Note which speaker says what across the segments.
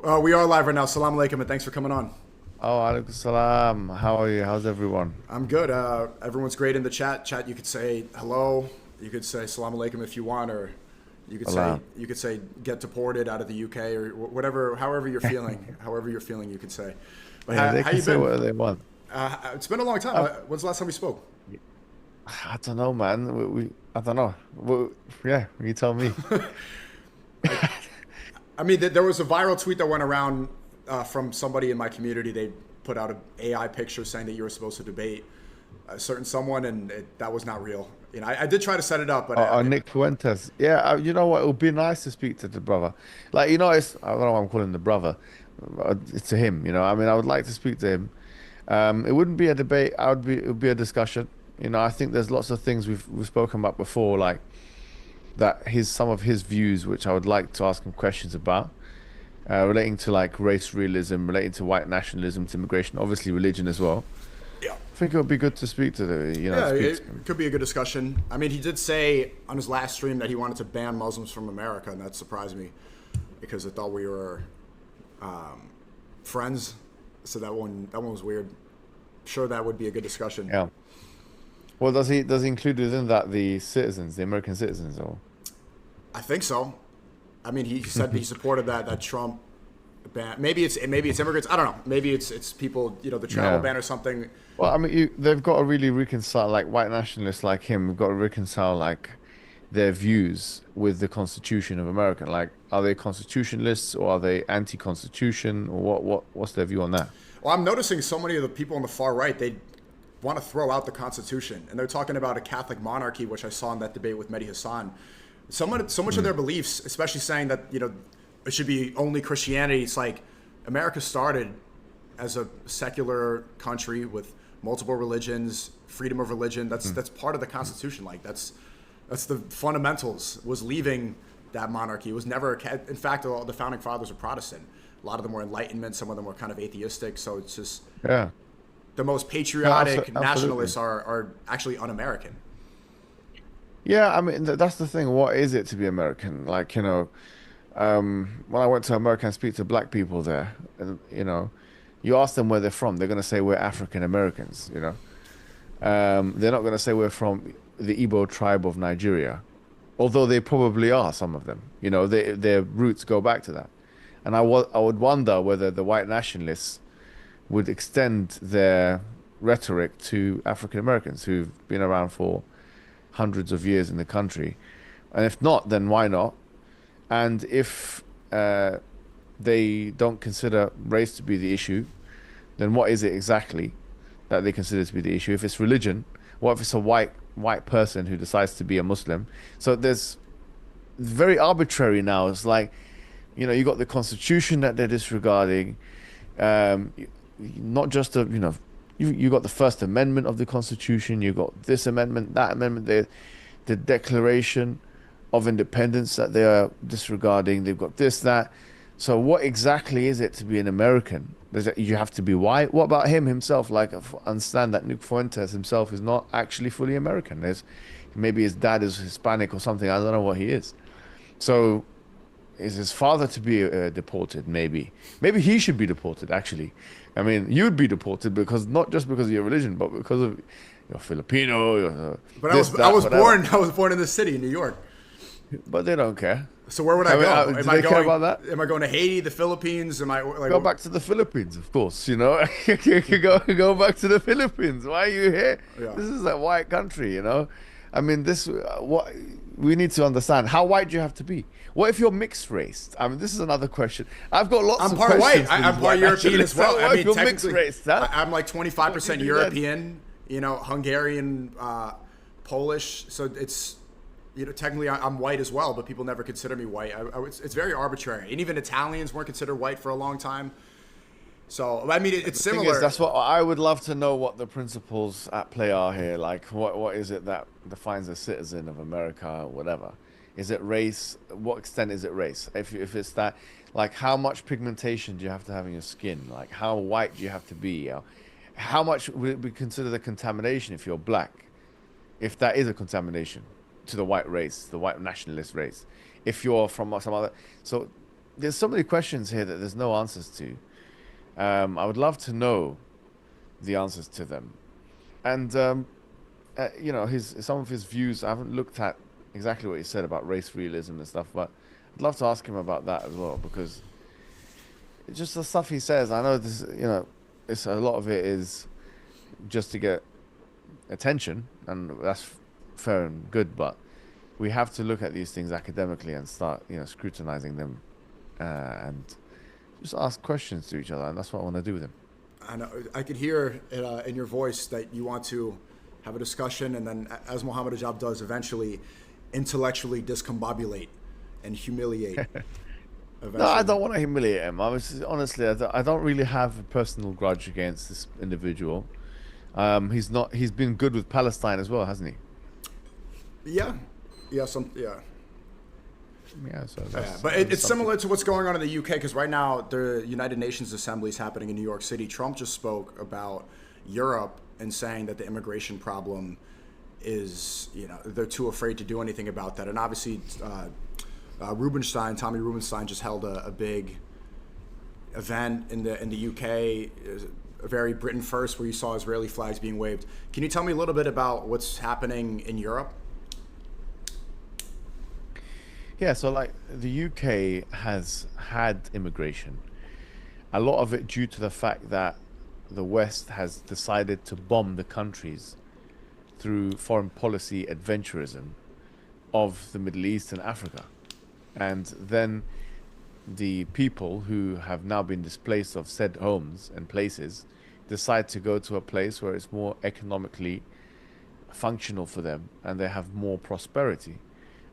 Speaker 1: We are live right now. Salam alaikum, and thanks for coming on.
Speaker 2: Oh, alaikum salam. How are you? How's everyone?
Speaker 1: I'm good. Everyone's great in the chat. Chat, you could say hello. You could say salam alaikum if you want, or
Speaker 2: Salam.
Speaker 1: you could say get deported out of the UK or whatever. However you're feeling, however you're feeling, you could say. But
Speaker 2: Yeah, they
Speaker 1: how
Speaker 2: can
Speaker 1: you
Speaker 2: say
Speaker 1: been?
Speaker 2: whatever they want.
Speaker 1: It's been a long time. When's the last time we spoke?
Speaker 2: I don't know, man. I don't know. Yeah, you tell me.
Speaker 1: I mean, there was a viral tweet that went around from somebody in my community. They put out an AI picture saying that you were supposed to debate a certain someone, and that was not real. You know, I did try to set it up, but
Speaker 2: Nick Fuentes. Yeah, you know what? It would be nice to speak to the brother. Like, I don't know why I'm calling him the brother. It's to him, I mean, I would like to speak to him. It wouldn't be a debate. It would be a discussion. I think there's lots of things we've spoken about before, like some of his views, which I would like to ask him questions about, relating to like race realism, relating to white nationalism, to immigration, obviously religion as well.
Speaker 1: yeah.
Speaker 2: I think it would be good to speak to
Speaker 1: Yeah,
Speaker 2: speak
Speaker 1: it
Speaker 2: to him.
Speaker 1: could be a good discussion. I mean, he did say on his last stream that he wanted to ban Muslims from America, and that surprised me because I thought we were friends. So that one was weird. Sure, that would be a good discussion.
Speaker 2: Yeah. Well, does he include within that the citizens, the American citizens, or?
Speaker 1: I think so. I mean, he said he supported that Trump ban. Maybe it's immigrants. I don't know. Maybe it's people. The travel
Speaker 2: Yeah.
Speaker 1: ban or something.
Speaker 2: Well, I mean, they've got to really reconcile, like white nationalists like him, have got to reconcile like their views with the Constitution of America. Like, are they constitutionalists or are they anti-constitution, or what's their view on that?
Speaker 1: Well, I'm noticing so many of the people on the far right, they want to throw out the Constitution, and they're talking about a Catholic monarchy, which I saw in that debate with Mehdi Hassan. So much of their beliefs, especially saying that it should be only Christianity. It's like America started as a secular country with multiple religions, freedom of religion. That's part of the Constitution. Like that's the fundamentals. Was leaving that monarchy. It was never. In fact, all the founding fathers were Protestant. A lot of them were Enlightenment. Some of them were kind of atheistic. So it's just
Speaker 2: Yeah.
Speaker 1: the most patriotic
Speaker 2: Absolutely.
Speaker 1: nationalists are actually un-American.
Speaker 2: Yeah, I mean, that's the thing. What is it to be American? Like, when I went to America and speak to black people there, and, you ask them where they're from, they're going to say we're African Americans. They're not going to say we're from the Igbo tribe of Nigeria, although they probably are, some of them. Their roots go back to that. And I would wonder whether the white nationalists would extend their rhetoric to African Americans who've been around for hundreds of years in the country. And if not, then why not? And if they don't consider race to be the issue, then what is it exactly that they consider to be the issue? If it's religion, what if it's a white person who decides to be a Muslim? So it's very arbitrary now. It's like, you got the Constitution that they're disregarding. Not just you got the First Amendment of the Constitution. You got this amendment, that amendment. The Declaration of Independence that they are disregarding. They've got this, that. So what exactly is it to be an American? You have to be white. What about himself? Like, I understand that Nick Fuentes himself is not actually fully American. Maybe his dad is Hispanic or something. I don't know what he is. So is his father to be deported? Maybe he should be deported, actually. I mean, you'd be deported because not just because of your religion, but because of you're Filipino.
Speaker 1: But I was
Speaker 2: whatever.
Speaker 1: born. I was born in the city, in New York.
Speaker 2: But they don't care.
Speaker 1: So where would I go?
Speaker 2: Do they care about that?
Speaker 1: Am I going to Haiti, the Philippines? Am I like
Speaker 2: Go back to the Philippines, of course. You go back to the Philippines. Why are you here?
Speaker 1: Yeah.
Speaker 2: This is a white country. I mean, what we need to understand. How white do you have to be? What if you're mixed race? I mean, this is another question. I've got lots
Speaker 1: I'm
Speaker 2: of
Speaker 1: part
Speaker 2: questions.
Speaker 1: white. I'm part European as well.
Speaker 2: What
Speaker 1: I
Speaker 2: if
Speaker 1: mean,
Speaker 2: you're mixed
Speaker 1: technically,
Speaker 2: race? Huh?
Speaker 1: I'm like 25%
Speaker 2: What do you do
Speaker 1: European. Hungarian, Polish. So it's technically I'm white as well, but people never consider me white. It's very arbitrary, and even Italians weren't considered white for a long time. So I mean, it's
Speaker 2: The thing
Speaker 1: similar.
Speaker 2: is, that's what I would love to know, what the principles at play are here. Like, what is it that defines a citizen of America, or whatever? Is it race? What extent is it race? If it's that, like, how much pigmentation do you have to have in your skin? Like, how white do you have to be? How much would we consider the contamination if you're black? If that is a contamination to the white race, the white nationalist race. If you're from some other, so there's so many questions here that there's no answers to. I would love to know the answers to them. And you know, his some of his views. I haven't looked at exactly what he said about race realism and stuff, but I'd love to ask him about that as well because it's just the stuff he says. I know this, you know, it's a lot of it is just to get attention, and that's fair and good. But we have to look at these things academically and start, you know, scrutinizing them and just ask questions to each other, and that's what I want to do with him.
Speaker 1: I know I could hear it, in your voice that you want to have a discussion, and then, as Mohammed Hijab does, eventually intellectually discombobulate and humiliate.
Speaker 2: No, I don't want to humiliate him. I was honestly, I don't really have a personal grudge against this individual. He's not. He's been good with Palestine as well, hasn't he?
Speaker 1: Yeah, yeah,
Speaker 2: Yeah. So
Speaker 1: yeah, but it's similar to what's going on in the UK because right now the United Nations Assembly is happening in New York City. Trump just spoke about Europe and saying that the immigration problem is, you know, they're too afraid to do anything about that. And obviously, Tommy Rubenstein just held a big event in the UK, a very Britain first, where you saw Israeli flags being waved. Can you tell me a little bit about what's happening in Europe?
Speaker 2: Yeah, so like the UK has had immigration, a lot of it due to the fact that the West has decided to bomb the countries through foreign policy adventurism of the Middle East and Africa. And then the people who have now been displaced of said homes and places decide to go to a place where it's more economically functional for them and they have more prosperity.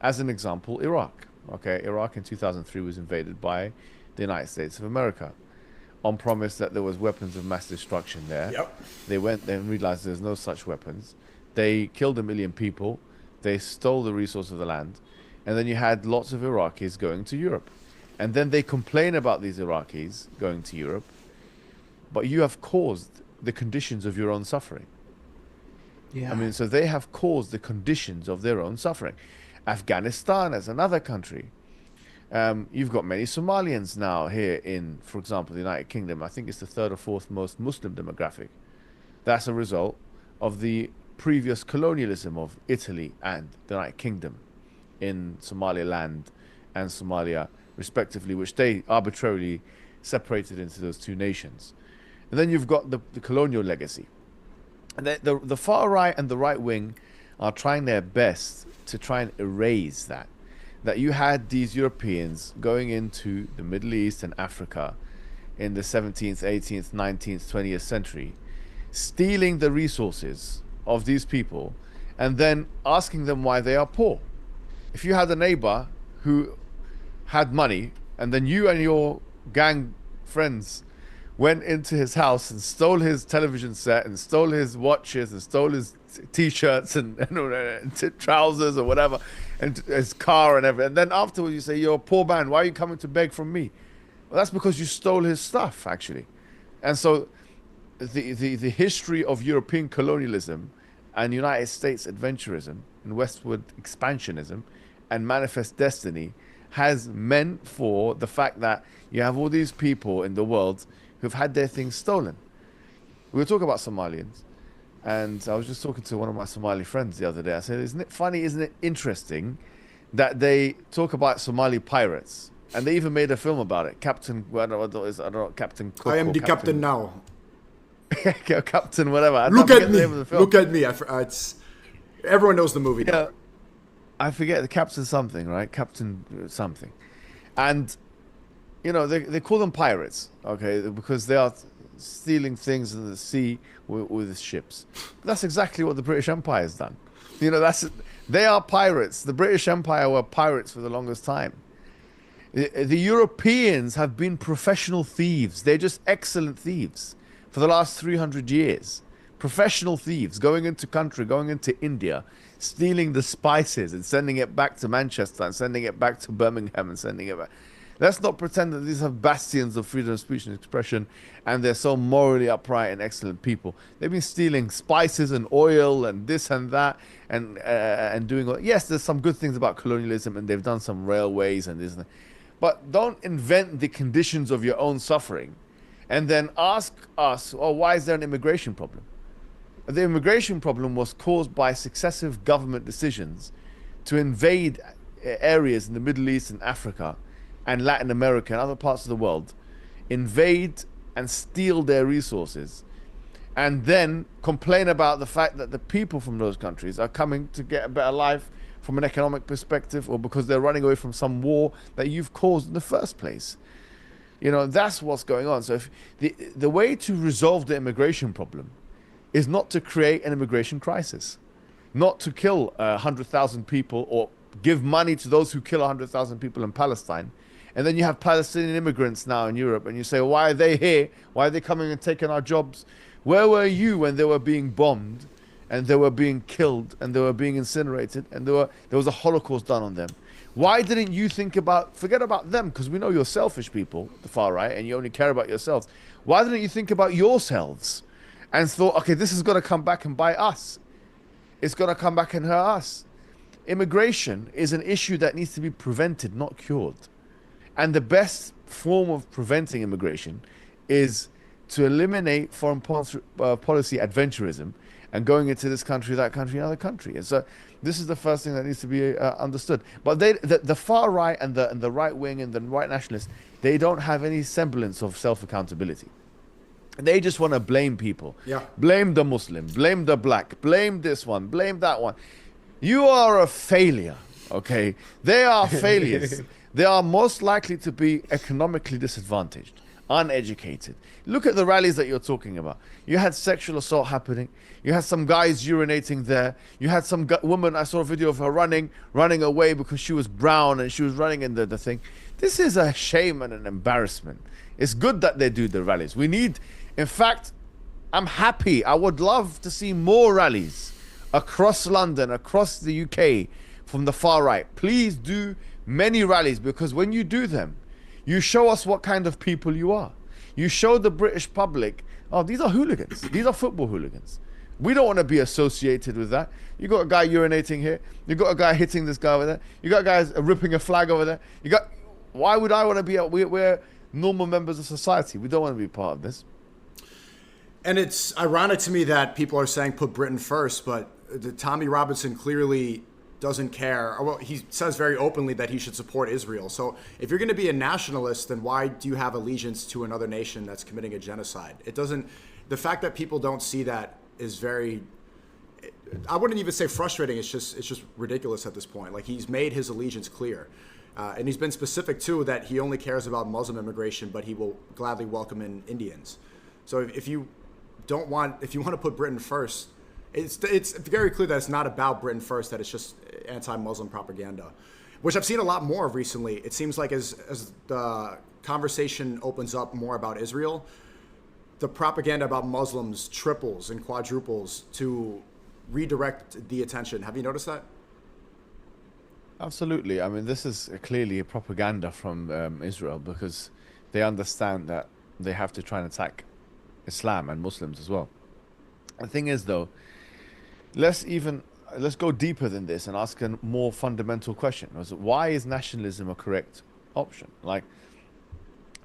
Speaker 2: As an example, Iraq. Okay, Iraq in 2003 was invaded by the United States of America on promise that there was weapons of mass destruction there.
Speaker 1: Yep.
Speaker 2: They went there and realized there's no such weapons. They killed 1 million people. They stole the resource of the land. And then you had lots of Iraqis going to Europe. And then they complain about these Iraqis going to Europe, but you have caused the conditions of your own suffering.
Speaker 3: Yeah.
Speaker 2: I mean, so they have caused the conditions of their own suffering. Afghanistan as another country. You've got many Somalians now here in, for example, the United Kingdom. I think it's the third or fourth most Muslim demographic. That's a result of the previous colonialism of Italy and the United Kingdom in Somaliland and Somalia, respectively, which they arbitrarily separated into those two nations. And then you've got the colonial legacy. And the far right and the right wing are trying their best to try and erase that. That you had these Europeans going into the Middle East and Africa in the 17th, 18th, 19th, 20th century, stealing the resources of these people and then asking them why they are poor. If you had a neighbor who had money and then you and your gang friends went into his house and stole his television set and stole his watches and stole his t-shirts and trousers or whatever and his car and everything, and then afterwards you say, you're a poor man, why are you coming to beg from me? Well, that's because you stole his stuff, actually. And so the history of European colonialism and United States adventurism and westward expansionism and manifest destiny has meant for the fact that you have all these people in the world who've had their things stolen. We were talking about Somalians, and I was just talking to one of my Somali friends the other day. I said, isn't it funny, isn't it interesting that they talk about Somali pirates? And they even made a film about it. Captain, I don't know, Captain Cook.
Speaker 1: I am the captain now.
Speaker 2: Captain whatever.
Speaker 1: Look at me. Look at me. It's, everyone knows the movie.
Speaker 2: Yeah, I forget the Captain something, right? Captain something. And you know, they call them pirates, okay, because they are stealing things in the sea with ships. That's exactly what the British Empire has done. You know, they are pirates. The British Empire were pirates for the longest time. The Europeans have been professional thieves. They're just excellent thieves for the last 300 years. Professional thieves going into country, going into India, stealing the spices and sending it back to Manchester and sending it back to Birmingham and sending it back. Let's not pretend that these are bastions of freedom of speech and expression and they're so morally upright and excellent people. They've been stealing spices and oil and this and that and doing all. Yes, there's some good things about colonialism and they've done some railways and this and that. But don't invent the conditions of your own suffering and then ask us, oh, why is there an immigration problem? The immigration problem was caused by successive government decisions to invade areas in the Middle East and Africa and Latin America and other parts of the world, invade and steal their resources, and then complain about the fact that the people from those countries are coming to get a better life from an economic perspective, or because they're running away from some war that you've caused in the first place. That's what's going on. So if the way to resolve the immigration problem is not to create an immigration crisis, not to kill 100,000 people or give money to those who kill 100,000 people in Palestine. And then you have Palestinian immigrants now in Europe, and you say, why are they here? Why are they coming and taking our jobs? Where were you when they were being bombed and they were being killed and they were being incinerated and there was a Holocaust done on them? Why didn't you forget about them, because we know you're selfish people, the far right, and you only care about yourselves. Why didn't you think about yourselves and thought, okay, this is going to come back and bite us. It's going to come back and hurt us. Immigration is an issue that needs to be prevented, not cured. And the best form of preventing immigration is to eliminate foreign policy adventurism and going into this country, that country, another country. And so this is the first thing that needs to be understood. But the far right and the right wing and the white nationalists, they don't have any semblance of self-accountability. They just want to blame people.
Speaker 1: Yeah.
Speaker 2: Blame the Muslim, blame the black, blame this one, blame that one. You are a failure, okay? They are failures. They are most likely to be economically disadvantaged, uneducated. Look at the rallies that you're talking about. You had sexual assault happening. You had some guys urinating there. You had some woman, I saw a video of her running away because she was brown and she was running in the thing. This is a shame and an embarrassment. It's good that they do the rallies. In fact, I'm happy. I would love to see more rallies across London, across the UK from the far right. Please do many rallies, because when you do them, you show us what kind of people you are. You show the British public, oh, these are hooligans. These are football hooligans. We don't want to be associated with that. You got a guy urinating here. You got a guy hitting this guy over there. You got guys ripping a flag over there. Why would I want to be? We're normal members of society. We don't want to be part of this.
Speaker 1: And it's ironic to me that people are saying put Britain first, but Tommy Robinson clearly doesn't care. Well, he says very openly that he should support Israel. So if you're going to be a nationalist, then why do you have allegiance to another nation that's committing a genocide? The fact that people don't see that is very, I wouldn't even say frustrating. It's just ridiculous at this point. Like, he's made his allegiance clear. And he's been specific too that he only cares about Muslim immigration, but he will gladly welcome in Indians. So if you want to put Britain first, it's very clear that it's not about Britain first, that it's just anti-Muslim propaganda, which I've seen a lot more of recently. It seems like as the conversation opens up more about Israel, the propaganda about Muslims triples and quadruples to redirect the attention. Have you noticed that?
Speaker 2: Absolutely. I mean, this is clearly a propaganda from Israel, because they understand that they have to try and attack Islam and Muslims as well. The thing is, though, let's go deeper than this and ask a more fundamental question. Why is nationalism a correct option? Like,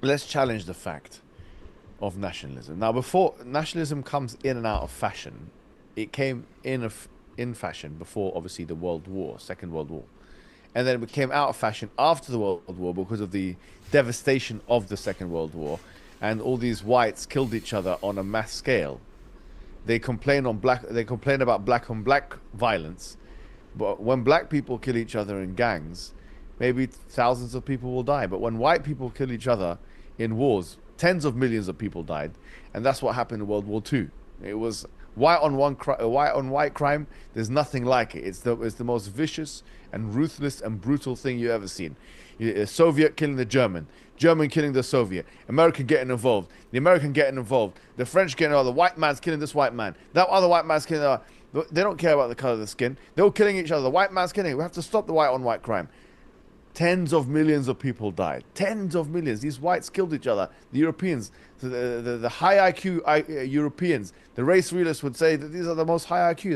Speaker 2: let's challenge the fact of nationalism. Now, before nationalism comes in and out of fashion, it came in fashion before, obviously, the Second World War. And then it became out of fashion after the World War because of the devastation of the Second World War. And all these whites killed each other on a mass scale. They complain about black on black violence, but when black people kill each other in gangs, maybe thousands of people will die. But when white people kill each other in wars, tens of millions of people died, and that's what happened in World War II. It was white on white crime. There's nothing like it. It's the most vicious and ruthless and brutal thing you ever seen. A Soviet killing the German killing the Soviet, American getting involved, the American getting involved, the French getting involved, the white man's killing this white man, that other white man's killing the other. They don't care about the color of the skin. They're all killing each other. The white man's killing. We have to stop the white on white crime. Tens of millions of people died. Tens of millions. These whites killed each other. The Europeans, the high IQ Europeans, the race realists would say that these are the most high IQ.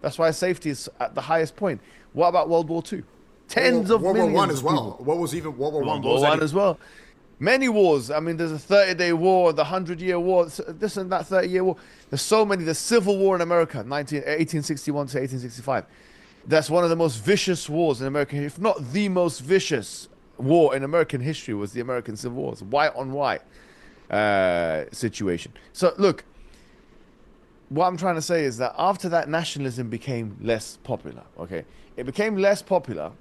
Speaker 2: That's why safety is at the highest point. What about World War II? Tens of
Speaker 1: World War One
Speaker 2: millions
Speaker 1: as
Speaker 2: of
Speaker 1: well.
Speaker 2: people.
Speaker 1: What was even World War One?
Speaker 2: World War One as well. Many wars. I mean, there's a 30-day war, the 100-year war, this and that 30-year war. There's so many. The Civil War in America, 1861 to 1865. That's one of the most vicious wars in American, if not the most vicious war in American history, was the American Civil War. It's white on white situation. So look, what I'm trying to say is that after that, nationalism became less popular. Okay, it became less popular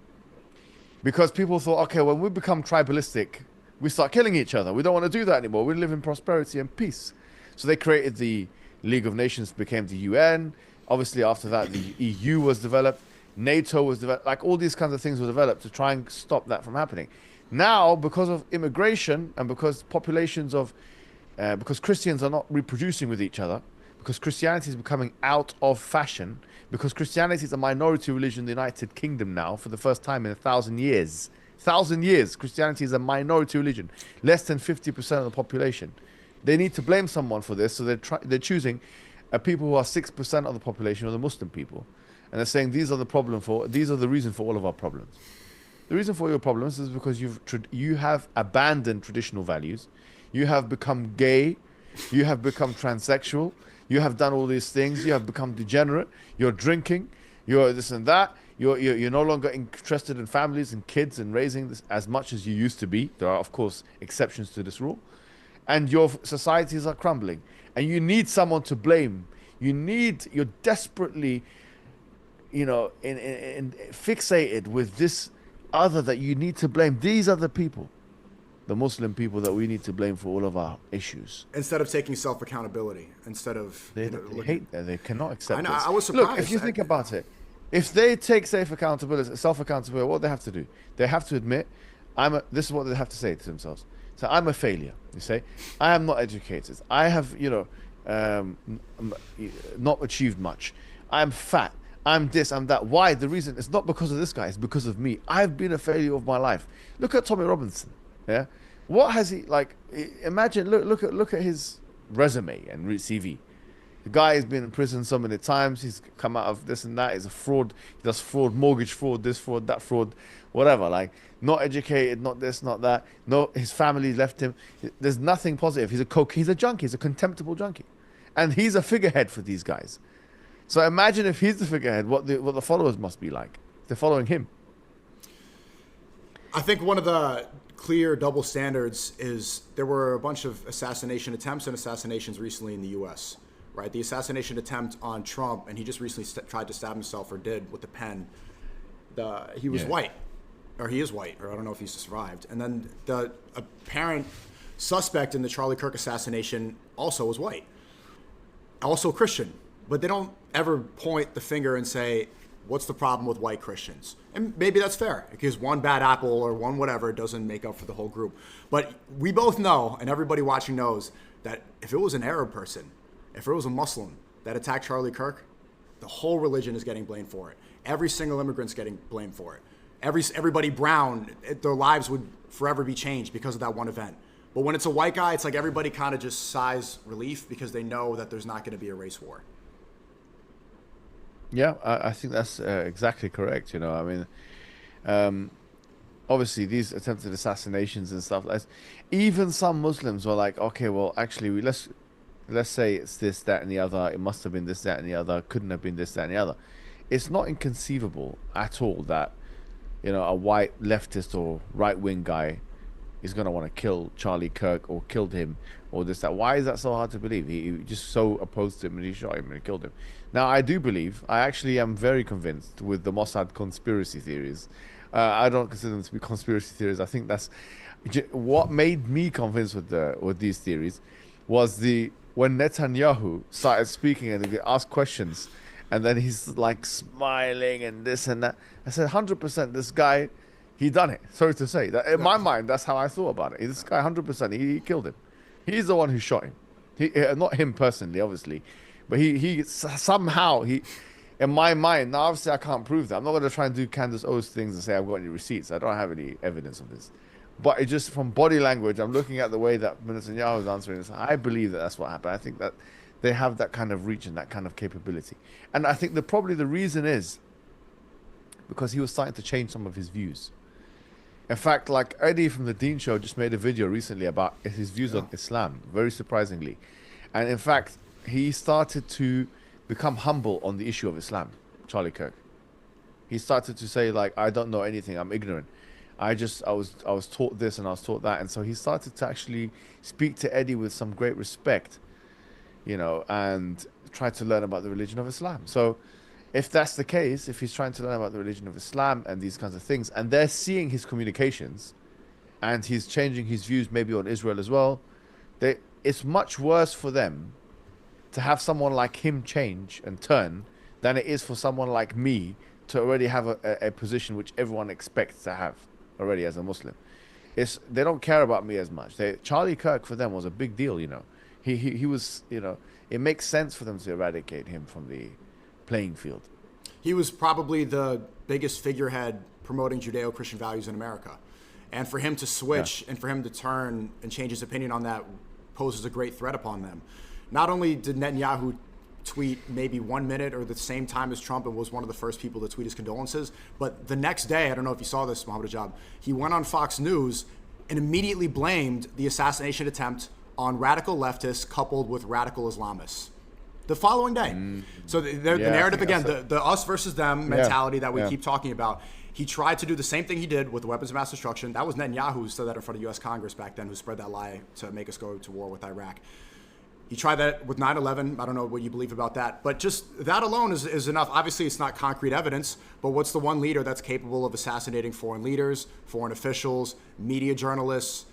Speaker 2: because people thought, okay, when we become tribalistic, we start killing each other. We don't want to do that anymore. We live in prosperity and peace. So they created the League of Nations, became the UN. Obviously, after that, the EU was developed. NATO was developed. Like, all these kinds of things were developed to try and stop that from happening. Now, because of immigration and because populations of, because Christians are not reproducing with each other, because Christianity is becoming out of fashion, because Christianity is a minority religion in the United Kingdom now for the first time in 1,000 years. 1,000 years, Christianity is a minority religion, less than 50% of the population. They need to blame someone for this, so they're choosing people who are 6% of the population, or the Muslim people, and they're saying these are the reason for all of our problems. The reason for your problems is because you have abandoned traditional values, you have become gay, you have become transsexual, you have done all these things, you have become degenerate, you're drinking, you're this and that. You're no longer interested in families and kids and raising this as much as you used to be. There are, of course, exceptions to this rule. And your societies are crumbling. And you need someone to blame. You're desperately, fixated with this other that you need to blame. These are the people, the Muslim people, that we need to blame for all of our issues.
Speaker 1: Instead of taking self-accountability, instead of...
Speaker 2: They hate that. They cannot accept this.
Speaker 1: I was surprised.
Speaker 2: Look, if you think about it, if they take self-accountability, what they have to do, they have to admit, this is what they have to say to themselves. So I'm a failure. You say, I am not educated. I have, not achieved much. I'm fat. I'm this. I'm that. Why? The reason it's not because of this guy. It's because of me. I've been a failure of my life. Look at Tommy Robinson. Yeah, what has he like? Imagine. Look at his resume and CV. The guy has been in prison so many times. He's come out of this and that. He's a fraud. He does fraud, mortgage fraud, this fraud, that fraud, whatever. Like, not educated, not this, not that. No, his family left him. There's nothing positive. He's a junkie. He's a contemptible junkie, and he's a figurehead for these guys. So imagine if he's the figurehead, what the followers must be like. They're following him.
Speaker 1: I think one of the clear double standards is there were a bunch of assassination attempts and assassinations recently in the U.S., right? The assassination attempt on Trump, and he just recently tried to stab himself, or did, with the pen. He was white, or he is white, or I don't know if he's survived. And then the apparent suspect in the Charlie Kirk assassination also was white, also Christian. But they don't ever point the finger and say, what's the problem with white Christians? And maybe that's fair, because one bad apple or one whatever doesn't make up for the whole group. But we both know, and everybody watching knows, that if it was an Arab person, if it was a Muslim that attacked Charlie Kirk, the whole religion is getting blamed for it. Every single immigrant's getting blamed for it. Everybody brown, their lives would forever be changed because of that one event. But when it's a white guy, it's like everybody kind of just sighs relief because they know that there's not going to be a race war.
Speaker 2: Yeah, I think that's exactly correct. I mean, obviously these attempted assassinations and stuff. Even some Muslims were like, okay, well, actually, let's say it's this, that, and the other. It must have been this, that, and the other. Couldn't have been this, that, and the other. It's not inconceivable at all that, a white leftist or right-wing guy is going to want to kill Charlie Kirk or killed him or this, that. Why is that so hard to believe? He just so opposed to him and he shot him and he killed him. Now, I actually am very convinced with the Mossad conspiracy theories. I don't consider them to be conspiracy theories. I think that's what made me convinced with these theories was when Netanyahu started speaking and he asked questions, and then he's like smiling and this and that. I said, 100% this guy, he done it. Sorry to say that in my mind, that's how I thought about it. This guy, 100%, he killed him. He's the one who shot him. Not him personally, obviously, but he somehow in my mind. Now, obviously, I can't prove that. I'm not going to try and do Candace Owens things and say I've got any receipts. I don't have any evidence of this. But it just from body language, I'm looking at the way that Netanyahu is answering this. I believe that that's what happened. I think that they have that kind of reach and that kind of capability. And I think probably the reason is because he was starting to change some of his views. In fact, like Eddie from the Dean Show just made a video recently about his views on Islam, very surprisingly. And in fact, he started to become humble on the issue of Islam, Charlie Kirk. He started to say, like, I don't know anything, I'm ignorant. I was taught this and I was taught that. And so he started to actually speak to Eddie with some great respect, you know, and try to learn about the religion of Islam. So if that's the case, if he's trying to learn about the religion of Islam and these kinds of things, and they're seeing his communications and he's changing his views maybe on Israel as well, it's much worse for them to have someone like him change and turn than it is for someone like me to already have a position which everyone expects to have already as a Muslim. They don't care about me as much. Charlie Kirk for them was a big deal, you know. He was, you know, it makes sense for them to eradicate him from the playing field.
Speaker 1: He was probably the biggest figurehead promoting Judeo-Christian values in America. And for him to switch and for him to turn and change his opinion on that poses a great threat upon them. Not only did Netanyahu tweet maybe 1 minute or the same time as Trump and was one of the first people to tweet his condolences, but the next day, I don't know if you saw this, Mohammed Hijab, he went on Fox News and immediately blamed the assassination attempt on radical leftists coupled with radical Islamists. The following day. So the narrative, again, the us versus them mentality that we keep talking about, he tried to do the same thing he did with the weapons of mass destruction. That was Netanyahu who said that in front of U.S. Congress back then, who spread that lie to make us go to war with Iraq. He tried that with 9/11. I don't know what you believe about that. But just that alone is enough. Obviously, it's not concrete evidence, but what's the one leader that's capable of assassinating foreign leaders, foreign officials, media journalists,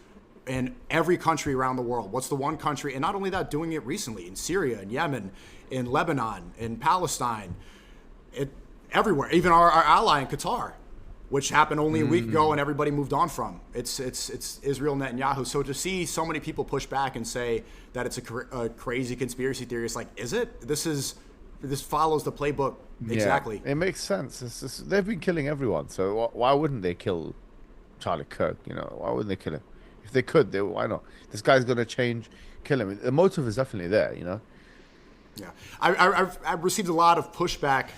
Speaker 1: in every country around the world? What's the one country, and not only that, doing it recently in Syria, in Yemen, in Lebanon, in Palestine, everywhere, even our ally in Qatar, which happened only a week ago and everybody moved on from. It's Israel Netanyahu. So to see so many people push back and say that it's a crazy conspiracy theory, it's like, is it? This follows the playbook exactly.
Speaker 2: It makes sense. They've been killing everyone, so why wouldn't they kill Charlie Kirk? You know, why wouldn't they kill him? If they could, why not? This guy's going to change, kill him. The motive is definitely there, you know?
Speaker 1: Yeah. I've received a lot of pushback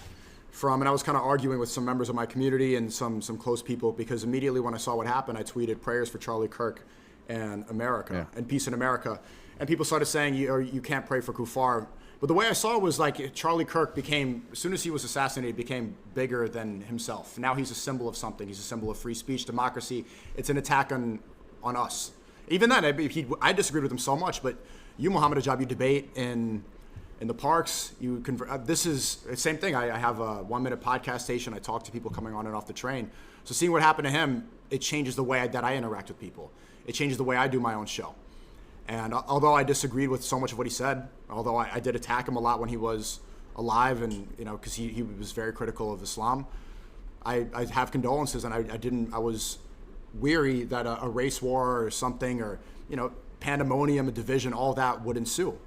Speaker 1: from, and I was kind of arguing with some members of my community and some close people, because immediately when I saw what happened, I tweeted prayers for Charlie Kirk and America and peace in America. And people started saying, you can't pray for Kufar. But the way I saw it was like Charlie Kirk became, as soon as he was assassinated, became bigger than himself. Now he's a symbol of something. He's a symbol of free speech, democracy. It's an attack on us. Even then, I disagreed with him so much, but you, Mohammed Hijab, you debate in the parks. This is the same thing. I have a 1-minute podcast station. I talk to people coming on and off the train. So seeing what happened to him, it changes the way that I interact with people. It changes the way I do my own show. And although I disagreed with so much of what he said, although I did attack him a lot when he was alive, and because he was very critical of Islam, I have condolences, and I was weary that a race war or something, or pandemonium, a division, all that would ensue.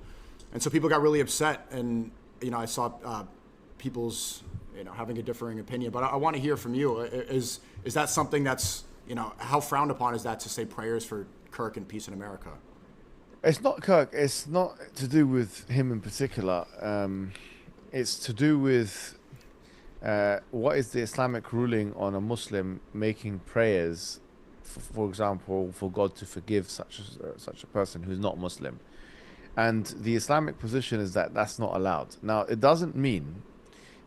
Speaker 1: And so people got really upset, and I saw people's having a differing opinion. But I want to hear from you. Is that something that's how frowned upon is that to say prayers for Kirk and peace in America?
Speaker 2: It's not Kirk. It's not to do with him in particular. It's to do with what is the Islamic ruling on a Muslim making prayers, for example, for God to forgive such a person who's not Muslim. And the Islamic position is that that's not allowed. Now, it doesn't mean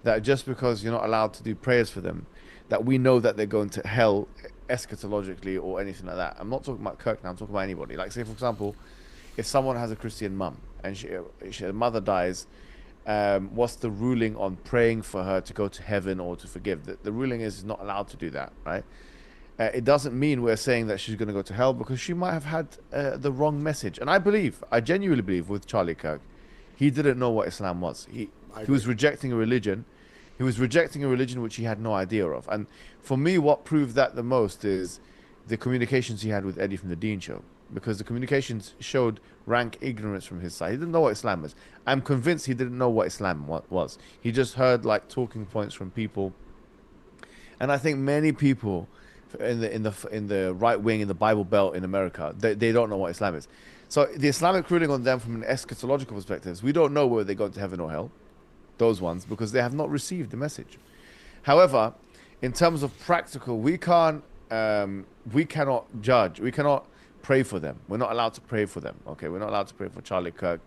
Speaker 2: that just because you're not allowed to do prayers for them, that we know that they're going to hell eschatologically or anything like that. I'm not talking about Kirk now, I'm talking about anybody. Like, say, for example, if someone has a Christian mum and her mother dies, what's the ruling on praying for her to go to heaven or to forgive? The ruling is not allowed to do that, right? It doesn't mean we're saying that she's going to go to hell, because she might have had the wrong message. And I genuinely believe with Charlie Kirk, he didn't know what Islam was. He was rejecting a religion. He was rejecting a religion which he had no idea of. And for me, what proved that the most is the communications he had with Eddie from the Dean Show, because the communications showed rank ignorance from his side. He didn't know what Islam was. I'm convinced he didn't know what Islam was. He just heard like talking points from people. And I think many people in the right wing, in the Bible Belt in America, they don't know what Islam is. So the Islamic ruling on them from an eschatological perspective is we don't know whether they go to heaven or hell, those ones, because they have not received the message. However, in terms of practical, we cannot judge. We cannot pray for them. We're not allowed to pray for them. Okay, we're not allowed to pray for Charlie Kirk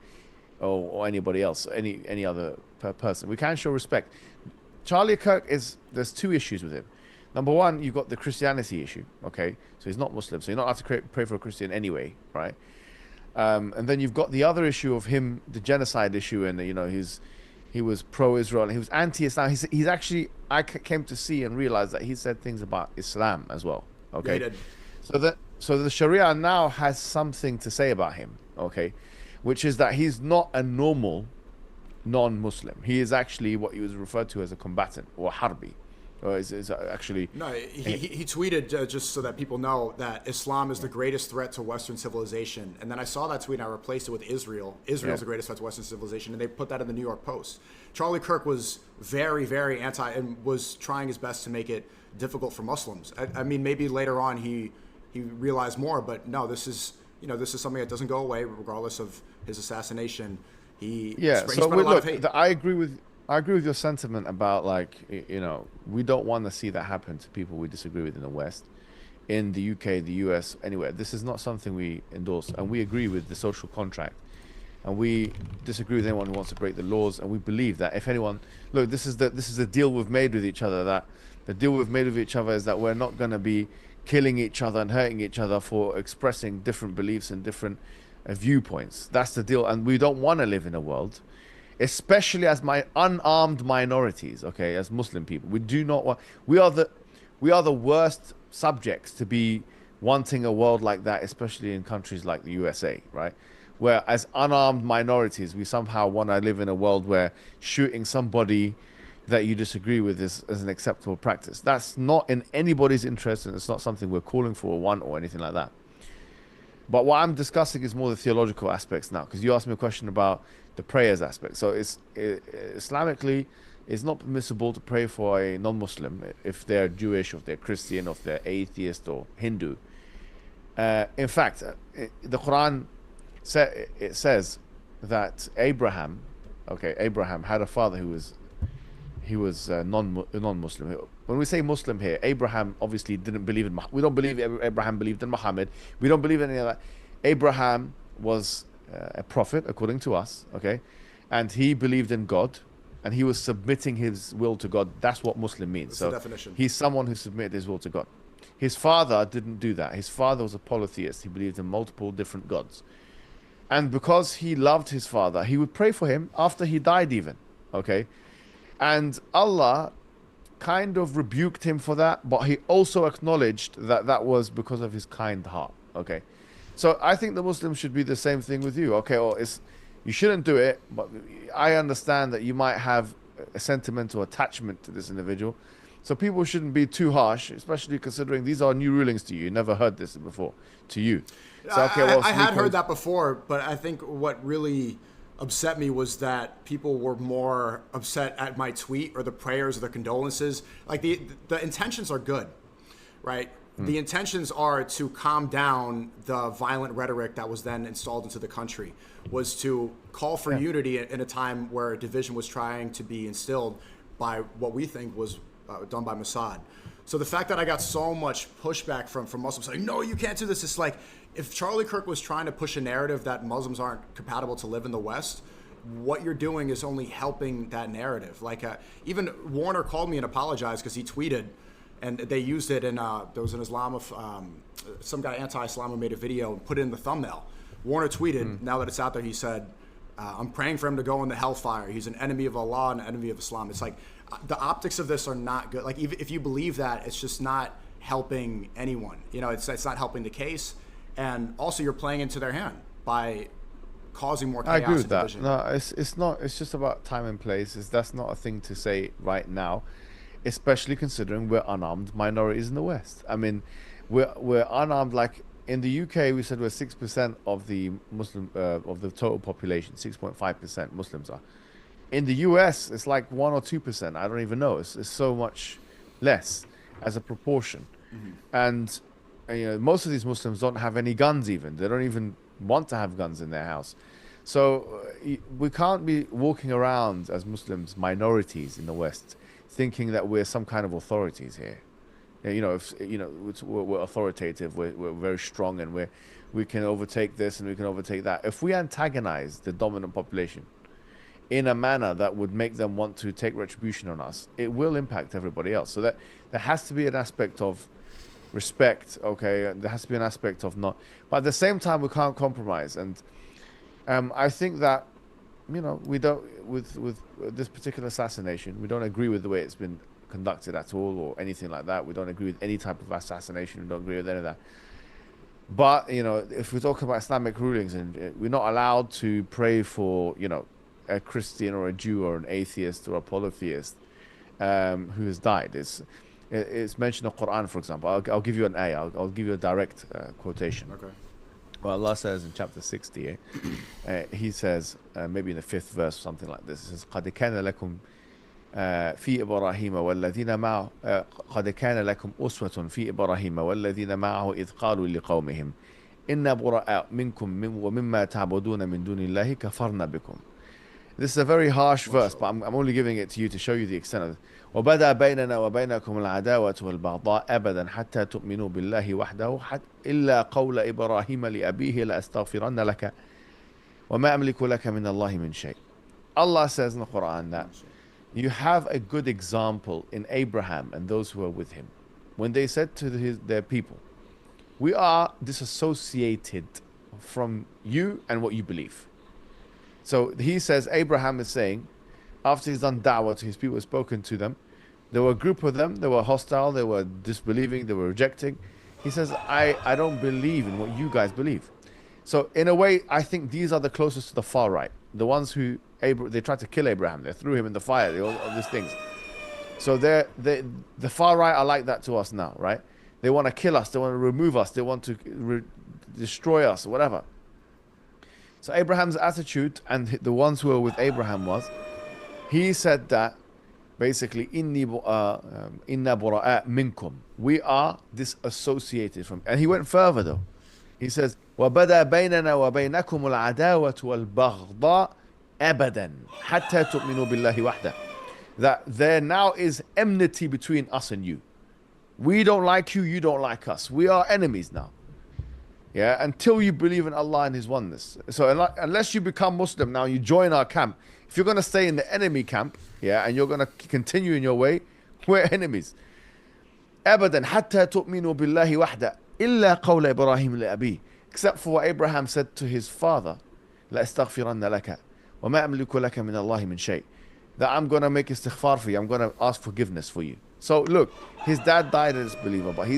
Speaker 2: or anybody else, any other person. We can show respect. Charlie Kirk there's two issues with him. Number one, you've got the Christianity issue. Okay, so he's not Muslim, so you're not allowed to pray for a Christian anyway, right? And then you've got the other issue of him, the genocide issue, and he was pro-Israel and he was anti-Islam. He's actually, I came to see and realize that he said things about Islam as well. Okay,
Speaker 1: Yeah, he did.
Speaker 2: So the Sharia now has something to say about him. Okay, which is that he's not a normal non-Muslim. He is actually what he was referred to as a combatant or harbi. Or is actually
Speaker 1: No, he tweeted, just so that people know, that Islam is the greatest threat to Western civilization. And then I saw that tweet and I replaced it with Israel. Israel is the greatest threat to Western civilization. And they put that in the New York Post. Charlie Kirk was very, very anti and was trying his best to make it difficult for Muslims. I mean, maybe later on he realized more, but no, this is something that doesn't go away regardless of his assassination. He spread a lot of hate.
Speaker 2: I agree with your sentiment about, like, we don't want to see that happen to people we disagree with in the West, in the UK, the US, anywhere. This is not something we endorse, and we agree with the social contract, and we disagree with anyone who wants to break the laws. And we believe that if anyone, look, this is the deal we've made with each other. That the deal we've made with each other is that we're not going to be killing each other and hurting each other for expressing different beliefs and different viewpoints. That's the deal, and we don't want to live in a world, especially as unarmed minorities, okay, as Muslim people. We do not want. We are the worst subjects to be wanting a world like that, especially in countries like the USA, right? Where as unarmed minorities, we somehow want to live in a world where shooting somebody that you disagree with is an acceptable practice. That's not in anybody's interest, and it's not something we're calling for or want or anything like that. But what I'm discussing is more the theological aspects now, because you asked me a question about the prayers aspect. So Islamically, it's not permissible to pray for a non-Muslim if they're Jewish, or if they're Christian, or if they're atheist or Hindu. In fact, the Quran says that Abraham had a father who was non-Muslim. When we say Muslim here, Abraham obviously didn't believe in. We don't believe Abraham believed in Muhammad. We don't believe in any of that. Abraham was a prophet according to us, okay, and he believed in God, and he was submitting his will to God. That's what Muslim means.
Speaker 1: That's
Speaker 2: so
Speaker 1: the definition.
Speaker 2: He's someone who submitted his will to God. His father didn't do that. His father was a polytheist. He believed in multiple different gods, and because he loved his father, he would pray for him after he died even, okay, and Allah kind of rebuked him for that, but he also acknowledged that that was because of his kind heart, okay. So I think the Muslims should be the same thing with you. Okay, well, you shouldn't do it, but I understand that you might have a sentimental attachment to this individual. So people shouldn't be too harsh, especially considering these are new rulings to you. You never heard this before to you. So, okay, well,
Speaker 1: I had heard that before, but I think what really upset me was that people were more upset at my tweet or the prayers or the condolences. Like the intentions are good, right? The intentions are to calm down the violent rhetoric that was then installed into the country, was to call for unity in a time where division was trying to be instilled by what we think was done by Mossad. So the fact that I got so much pushback from Muslims saying, no, you can't do this. It's like, if Charlie Kirk was trying to push a narrative that Muslims aren't compatible to live in the West, what you're doing is only helping that narrative. Like even Warner called me and apologized because he tweeted, and they used it in, there was an some guy anti-Islam who made a video and put it in the thumbnail. Warner tweeted, now that it's out there, he said, I'm praying for him to go in the hellfire. He's an enemy of Allah and an enemy of Islam. It's like, the optics of this are not good. Like, if you believe that, it's just not helping anyone. It's not helping the case. And also, you're playing into their hand by causing more chaos.
Speaker 2: I agree with that.
Speaker 1: Division.
Speaker 2: No, it's not. It's just about time and place. That's not a thing to say right now, especially considering we're unarmed minorities in the West. I mean, we're unarmed. Like in the UK, we said we're 6% of the Muslim of the total population. 6.5% Muslims are. In the US, it's like 1 or 2%. I don't even know. It's so much less as a proportion, and most of these Muslims don't have any guns. Even they don't even want to have guns in their house. So we can't be walking around as Muslims, minorities in the West, thinking that we're some kind of authorities here. If we're authoritative, we're very strong, and we can overtake this and we can overtake that. If we antagonize the dominant population in a manner that would make them want to take retribution on us, it will impact everybody else. So that there has to be an aspect of respect, okay? There has to be an aspect of not, but at the same time, we can't compromise. And I think that, we don't, with this particular assassination, we don't agree with the way it's been conducted at all, or anything like that. We don't agree with any type of assassination. We don't agree with any of that. But, if we're talking about Islamic rulings, and we're not allowed to pray for, a Christian or a Jew or an atheist or a polytheist who has died. It's mentioned in the Quran, for example. I'll give you an ayah. I'll give you a direct quotation.
Speaker 1: Okay.
Speaker 2: Well, Allah says in chapter 60, He says, maybe in the 5th verse, something like this. It says, قَدْ كَانَ لَكُمْ في إبراهيم والذين معه قد كان لكم أسوة في إبراهيم والذين معه إذ قالوا لقومهم إنا براء منكم ومما تعبدون من دون الله كفرنا بكم. This is a very harsh verse, but I'm only giving it to you to show you the extent of it. وبدأ بيننا وبينكم العداوة والبغضاء أبدا حتى تؤمنوا بالله وحده إلا قول إبراهيم لأبيه لأستغفرن لك وما أملك لك من الله من شيء. Allah says in the Quran that you have a good example in Abraham and those who are with him, when they said to their people, we are disassociated from you and what you believe. So he says, Abraham is saying, after he's done da'wah to his people, spoken to them, there were a group of them, they were hostile, they were disbelieving, they were rejecting. He says, I don't believe in what you guys believe. So in a way, I think these are the closest to the far right. The ones who, they tried to kill Abraham, they threw him in the fire, all these things. So the far right are like that to us now, right? They want to kill us, they want to remove us, they want to destroy us, whatever. So Abraham's attitude, and the ones who were with Abraham, was, he said that basically, inna bura'a minkum, we are disassociated from. And he went further though. He says, وَبَدَى بَيْنَنَا وَبَيْنَكُمُ الْعَدَاوَةُ وَالْبَغْضَاءُ أَبَدًا حَتَّى تُؤْمِنُوا بِاللَّهِ وَحْدَهُ. That there now is enmity between us and you. We don't like you, you don't like us. We are enemies now. Yeah, until you believe in Allah and His oneness. So unless you become Muslim now, you join our camp. If you're going to stay in the enemy camp, yeah, and you're going to continue in your way, we're enemies. أبدا حتى تؤمنوا بالله وحده إلا قول إبراهيم لأبيه. Except for what Abraham said to his father, لأستغفرن لك وما أملك لك من الله من شيء. That I'm going to make istighfar for you. I'm going to ask forgiveness for you. So look, his dad died as a believer, but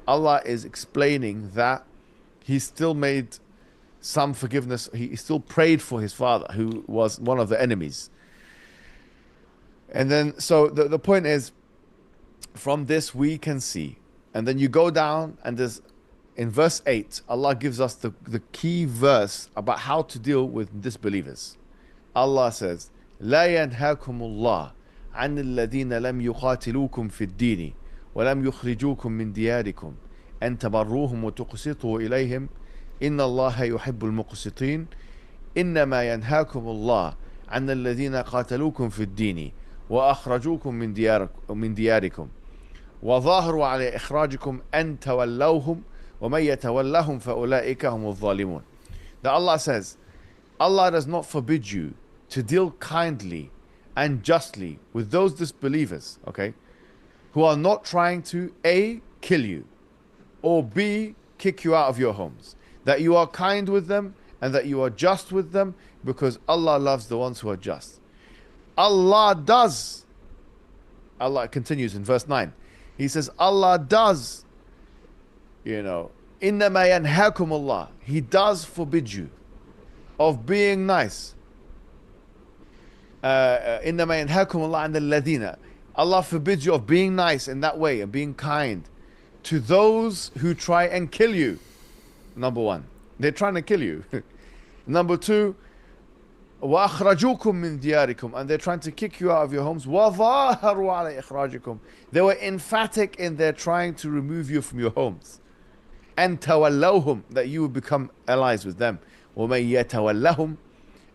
Speaker 2: Allah is explaining that he still made some forgiveness. He still prayed for his father, who was one of the enemies. And then, so the point is, from this we can see. And then you go down, and there's, in verse 8, Allah gives us the key verse about how to deal with disbelievers. Allah says, لا ينهاكم الله عن الذين لم يقاتلوكم في الدين ولم يخرجوكم من دياركم أن تبروهم وتقسطوا إليهم إن الله يحب المقسطين إنما ينهاكم الله عن الذين قاتلوكم في الدين وأخرجوكم من دياركم وظاهروا على إخراجكم أن تولوهم ومن يتولهم فأولئك هم الظالمون. That Allah says, Allah does not forbid you to deal kindly and justly with those disbelievers, okay, who are not trying to A, kill you, or B, kick you out of your homes. That you are kind with them and that you are just with them, because Allah loves the ones who are just. Allah continues in verse 9. He says, Allah does, إِنَّمَا يَنْهَاكُمُ Allah. He does forbid you of being nice. إِنَّمَا يَنْهَاكُمُ اللَّهُ عَنِ الَّذِينَ. Allah forbids you of being nice in that way and being kind to those who try and kill you. Number one, they're trying to kill you. Number two, وَأَخْرَجُوكُم مِّن دِيَارِكُمْ, and they're trying to kick you out of your homes. وَظَاهَرُوا عَلَى إِخْرَاجِكُمْ. They were emphatic in their trying to remove you from your homes. And تَوَلَّوْهُمْ, that you would become allies with them. وَمَن يَتَوَلَّهُمْ,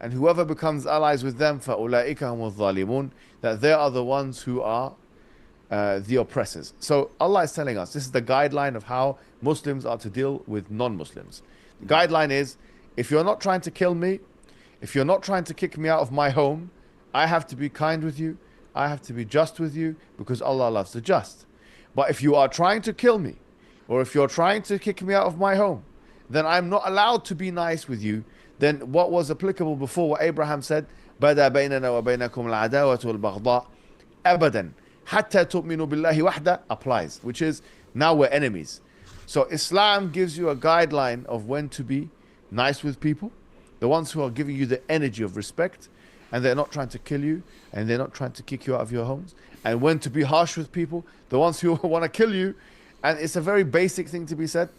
Speaker 2: and whoever becomes allies with them, فَأُولَٰئِكَ هُمُ الظَّالِمُونَ, that they are the ones who are the oppressors. So Allah is telling us, this is the guideline of how Muslims are to deal with non-Muslims. The guideline is, if you're not trying to kill me, if you're not trying to kick me out of my home, I have to be kind with you, I have to be just with you, because Allah loves the just. But if you are trying to kill me, or if you're trying to kick me out of my home, then I'm not allowed to be nice with you. Then what was applicable before, what Abraham said, بَدَا بَيْنَنَا وَبَيْنَكُمْ الْعَدَاوَةُ وَالْبَغْضَاءُ أَبَدًا حَتَّى تُؤْمِنُوا بِاللَّهِ وَحْدَهُ applies, which is now we're enemies. So Islam gives you a guideline of when to be nice with people, the ones who are giving you the energy of respect, and they're not trying to kill you, and they're not trying to kick you out of your homes, and when to be harsh with people, the ones who want to kill you. And it's a very basic thing to be said,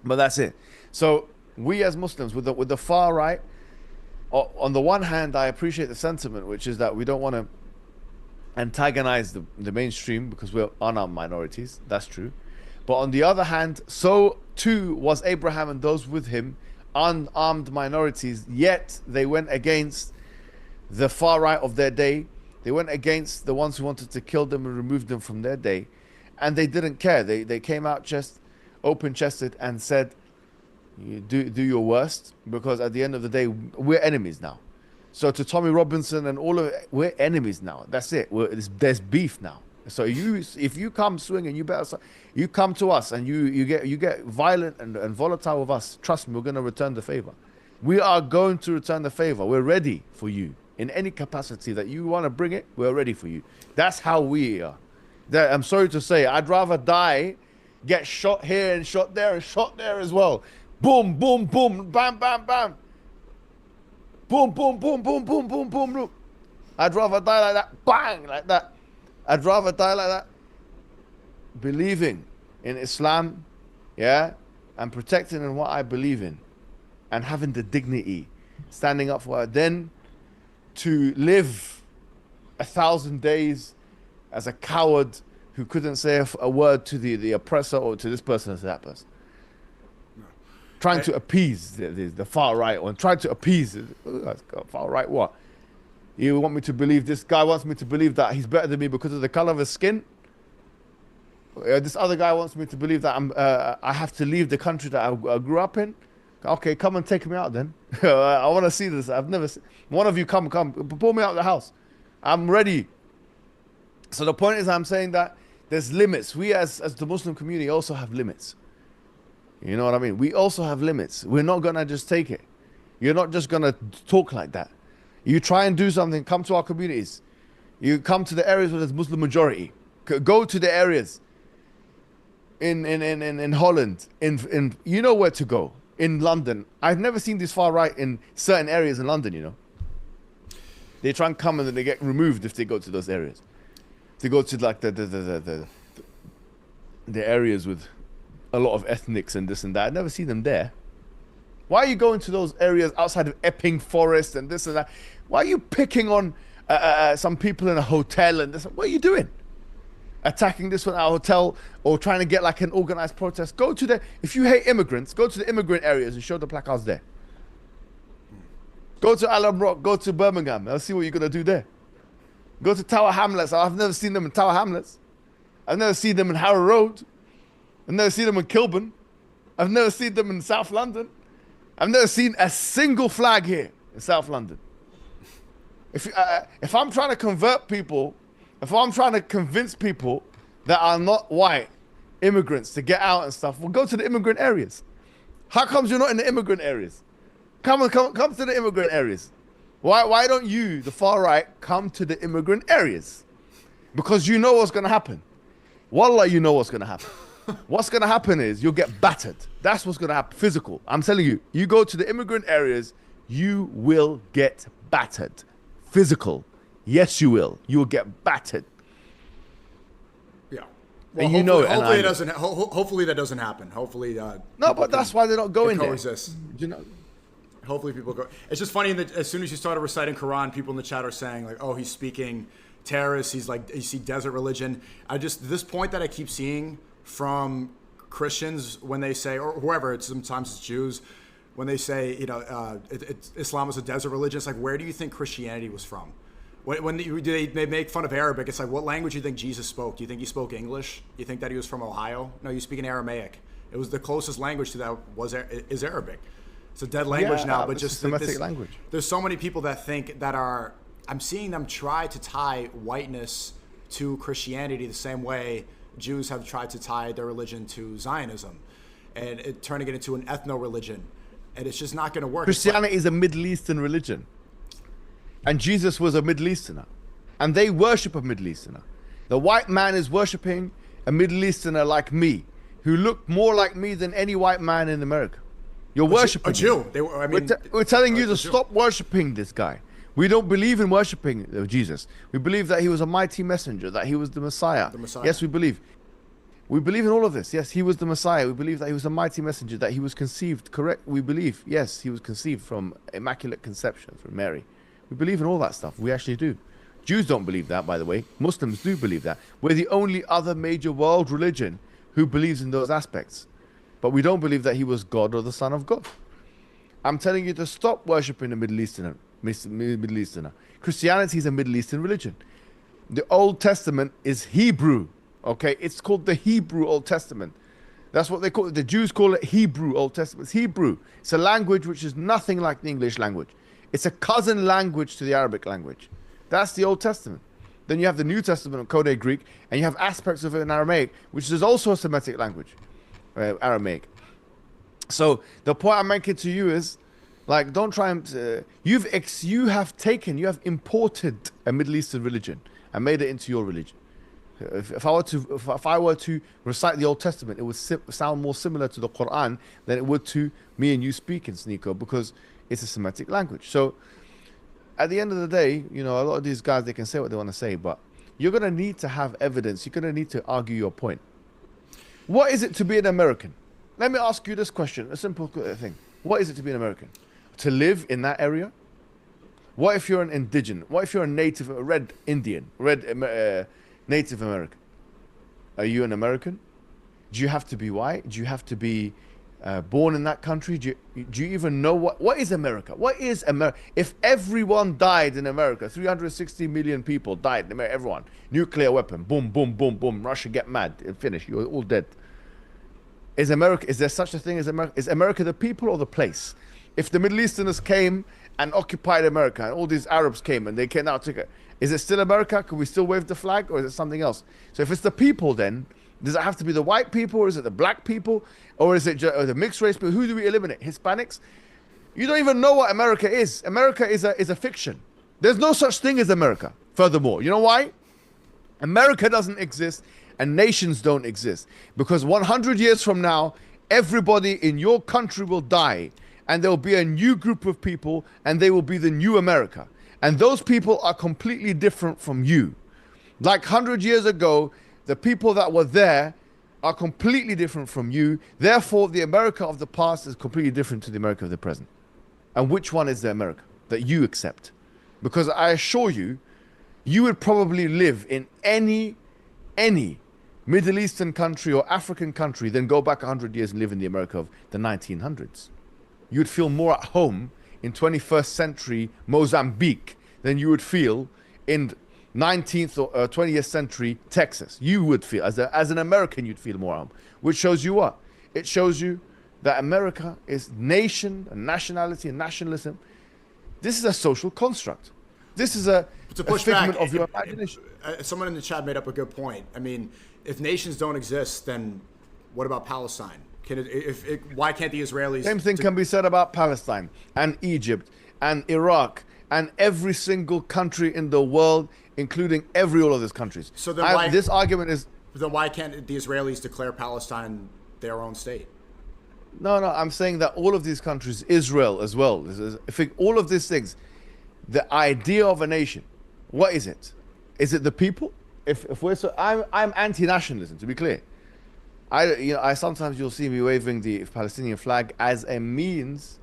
Speaker 2: but that's it. So we as Muslims, with the far right, on the one hand, I appreciate the sentiment, which is that we don't want to antagonize the mainstream because we're unarmed minorities. That's true. But on the other hand, so too was Abraham and those with him, unarmed minorities, yet they went against the far right of their day. They went against the ones who wanted to kill them and remove them from their day. And they didn't care. They came out just open-chested and said, you do your worst, because at the end of the day, we're enemies now. So to Tommy Robinson and all of it, we're enemies now. That's it. There's beef now. So if you come swing and you come to us and you get violent and volatile with us, trust me, we're going to return the favor. We are going to return the favor. We're ready for you. In any capacity that you want to bring it, we're ready for you. That's how we are. I'm sorry to say, I'd rather die, get shot here and shot there and shot there as well. Boom, boom, boom, bam, bam, bam. Boom, boom, boom, boom, boom, boom, boom, boom. I'd rather die like that, bang, like that. I'd rather die like that. Believing in Islam, yeah, and protecting in what I believe in, and having the dignity, standing up for it, then to live 1,000 days as a coward who couldn't say a word to the oppressor or to this person or to that person. No. Trying to appease the far right, or trying to appease far right what? You want me to believe, this guy wants me to believe that he's better than me because of the color of his skin? This other guy wants me to believe that I have to leave the country that I grew up in? Okay, come and take me out then. I want to see this. I've never seen. One of you come, pull me out of the house. I'm ready. So the point is, I'm saying that there's limits. We as the Muslim community also have limits. You know what I mean? We also have limits. We're not going to just take it. You're not just going to talk like that. You try and do something, come to our communities. You come to the areas where there's Muslim majority. Go to the areas in Holland, in you know where to go. In London. I've never seen this far right in certain areas in London, you know. They try and come and then they get removed if they go to those areas. They go to like the areas with a lot of ethnics and this and that. I've never seen them there. Why are you going to those areas outside of Epping Forest and this and that? Why are you picking on some people in a hotel and this? What are you doing? Attacking this one at a hotel or trying to get like an organized protest? Go to the, if you hate immigrants, go to the immigrant areas and show the placards there. Go to Alum Rock, go to Birmingham. I'll see what you're going to do there. Go to Tower Hamlets. I've never seen them in Tower Hamlets. I've never seen them in Harrow Road. I've never seen them in Kilburn. I've never seen them in South London. I've never seen a single flag here in South London. If I'm trying to convert people, if I'm trying to convince people that are not white immigrants to get out and stuff, well, go to the immigrant areas. How comes you're not in the immigrant areas? Come to the immigrant areas. Why don't you, the far right, come to the immigrant areas? Because you know what's going to happen. Wallah, you know what's going to happen. What's going to happen is you'll get battered. That's what's going to happen. Physical. I'm telling you, you go to the immigrant areas, you will get battered. Physical. Yes, you will. You will get battered.
Speaker 1: Yeah. Well,
Speaker 2: and you know it.
Speaker 1: Hopefully, hopefully that doesn't happen. Hopefully,
Speaker 2: no, but that's why they're not going there.
Speaker 1: Coexist.
Speaker 2: You know.
Speaker 1: Hopefully, people go. It's just funny that as soon as you started reciting Quran, people in the chat are saying like, "Oh, he's speaking terrorist. He's like, you see desert religion." This point that I keep seeing from Christians when they say, or whoever, sometimes it's Jews, when they say, Islam is a desert religion. It's like, where do you think Christianity was from? When they make fun of Arabic, it's like, what language do you think Jesus spoke? Do you think he spoke English? You think that he was from Ohio? No, you speak in Aramaic. It was the closest language to that is Arabic. It's a dead language now, but just
Speaker 2: Semitic language.
Speaker 1: There's so many people that think that I'm seeing them try to tie whiteness to Christianity the same way Jews have tried to tie their religion to Zionism, and turning it into an ethno-religion. And it's just not going to work.
Speaker 2: Christianity is a Middle Eastern religion. And Jesus was a Middle Easterner. And they worship a Middle Easterner. The white man is worshipping a Middle Easterner like me, who looked more like me than any white man in America. You're worshipping
Speaker 1: a Jew.
Speaker 2: We're telling you to stop worshipping this guy. We don't believe in worshipping Jesus. We believe that he was a mighty messenger, that he was the Messiah. Yes, we believe. We believe in all of this. Yes, he was the Messiah. We believe that he was a mighty messenger, that he was conceived. Correct. We believe, yes, he was conceived from immaculate conception from Mary. We believe in all that stuff. We actually do. Jews don't believe that, by the way. Muslims do believe that. We're the only other major world religion who believes in those aspects. But we don't believe that he was God or the Son of God. I'm telling you to stop worshipping the Middle Easterner. Christianity is a Middle Eastern religion. The Old Testament is Hebrew. Okay, it's called the Hebrew Old Testament. That's what they call it. The Jews call it Hebrew Old Testament. It's Hebrew. It's a language which is nothing like the English language. It's a cousin language to the Arabic language. That's the Old Testament. Then you have the New Testament of Koine Greek, and you have aspects of it in Aramaic, which is also a Semitic language, Aramaic. So the point I'm making to you is, like, don't try and you have imported a Middle Eastern religion and made it into your religion. If I were to recite the Old Testament, it would sound more similar to the Quran than it would to me and you speaking, Sneako, because it's a Semitic language. So at the end of the day, a lot of these guys, they can say what they want to say, but you're going to need to have evidence. You're going to need to argue your point. What is it to be an American? Let me ask you this question, a simple thing. What is it to be an American? To live in that area? What if you're an indigenous? What if you're a native, a red Indian, Native American? Are you an American? Do you have to be white? Do you have to be born in that country? Do you even know what is America? What is America? If everyone died in America, 360 million people died in America, everyone, nuclear weapon, boom, boom, boom, boom, Russia get mad and finish, you're all dead. Is there such a thing as America? Is America the people or the place? If the Middle Easterners came and occupied America, and all these Arabs came and they came out, is it still America? Can we still wave the flag, or is it something else? So if it's the people, then does it have to be the white people, or is it the black people, or is it the mixed race people? Who do we eliminate? Hispanics? You don't even know what America is. America is a fiction. There's no such thing as America. Furthermore, you know why? America doesn't exist, and nations don't exist, because 100 years from now, everybody in your country will die, and there will be a new group of people, and they will be the new America. And those people are completely different from you. Like 100 years ago, the people that were there are completely different from you. Therefore, the America of the past is completely different to the America of the present. And which one is the America that you accept? Because I assure you, you would probably live in any Middle Eastern country or African country than go back 100 years and live in the America of the 1900s. You'd feel more at home in 21st century Mozambique than you would feel in 19th or 20th century Texas. You would feel, as an American, you'd feel more at home. Which shows you what? It shows you that America is nation and nationality and nationalism. This is a social construct. This is a figment of your imagination.
Speaker 1: Someone in the chat made up a good point. I mean, if nations don't exist, then what about Palestine? Why can't the Israelis...
Speaker 2: Same thing can be said about Palestine and Egypt and Iraq and every single country in the world, including all of these countries.
Speaker 1: So then
Speaker 2: this argument is...
Speaker 1: Then why can't the Israelis declare Palestine their own state?
Speaker 2: No, I'm saying that all of these countries, Israel as well, all of these things, the idea of a nation, what is it? Is it the people? If we're I'm anti-nationalism, to be clear. I sometimes you'll see me waving the Palestinian flag as a means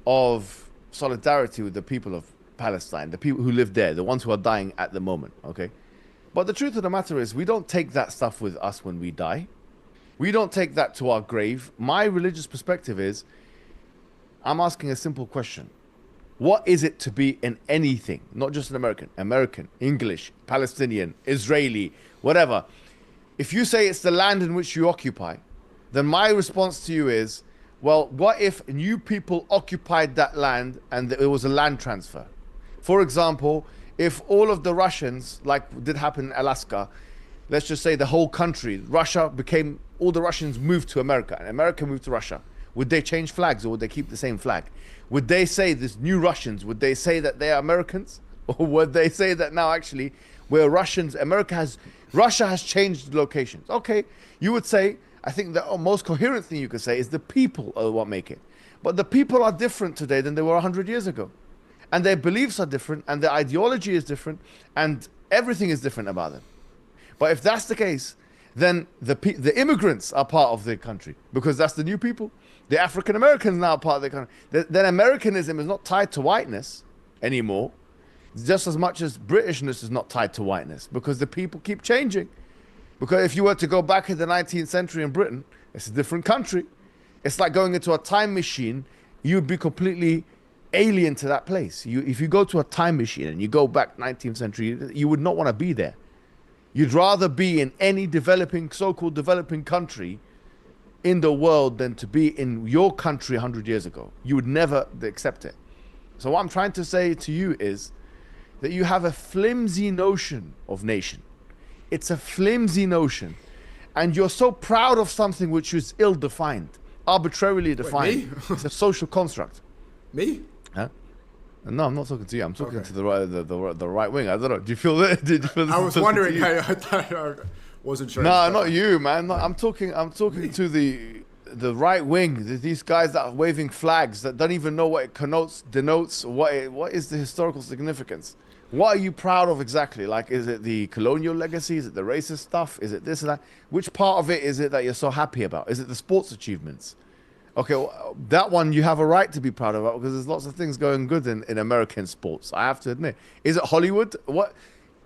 Speaker 2: of solidarity with the people of Palestine, the people who live there, the ones who are dying at the moment, okay? But the truth of the matter is, we don't take that stuff with us when we die. We don't take that to our grave. My religious perspective is, I'm asking a simple question. What is it to be an anything, not just an American? American, English, Palestinian, Israeli, whatever. If you say it's the land in which you occupy, then my response to you is, well, what if new people occupied that land and it was a land transfer? For example, if all of the Russians, like did happen in Alaska, let's just say the whole country, Russia became, all the Russians moved to America and America moved to Russia. Would they change flags or would they keep the same flag? Would they say this new Russians, would they say that they are Americans? Or would they say that now actually we're Russians, Russia has changed locations? Okay, you would say, I think the most coherent thing you could say is the people are what make it. But the people are different today than they were 100 years ago. And their beliefs are different and their ideology is different and everything is different about them. But if that's the case, then the immigrants are part of the country because that's the new people. The African Americans now are part of the country. Then Americanism is not tied to whiteness anymore, just as much as Britishness is not tied to whiteness because the people keep changing. Because if you were to go back in the 19th century in Britain, it's a different country. It's like going into a time machine. You'd be completely alien to that place. If you go to a time machine and you go back 19th century, you would not want to be there. You'd rather be in any developing, so-called developing country in the world than to be in your country 100 years ago. You would never accept it. So what I'm trying to say to you is that you have a flimsy notion of nation. It's a flimsy notion. And you're so proud of something which is ill-defined, arbitrarily defined.
Speaker 1: Wait, me?
Speaker 2: It's a social construct.
Speaker 1: Me?
Speaker 2: Huh? No, I'm not talking to you. I'm talking to the right wing. I don't know. Do you feel that? Did you feel this?
Speaker 1: I was wondering. I thought I wasn't sure.
Speaker 2: No, not you, man. No, I'm talking to the right wing. These guys that are waving flags that don't even know what it denotes. What is the historical significance? What are you proud of exactly? Like, is it the colonial legacy? Is it the racist stuff? Is it this and that? Which part of it is it that you're so happy about? Is it the sports achievements? Okay, well, that one you have a right to be proud of because there's lots of things going good in American sports, I have to admit. Is it Hollywood? What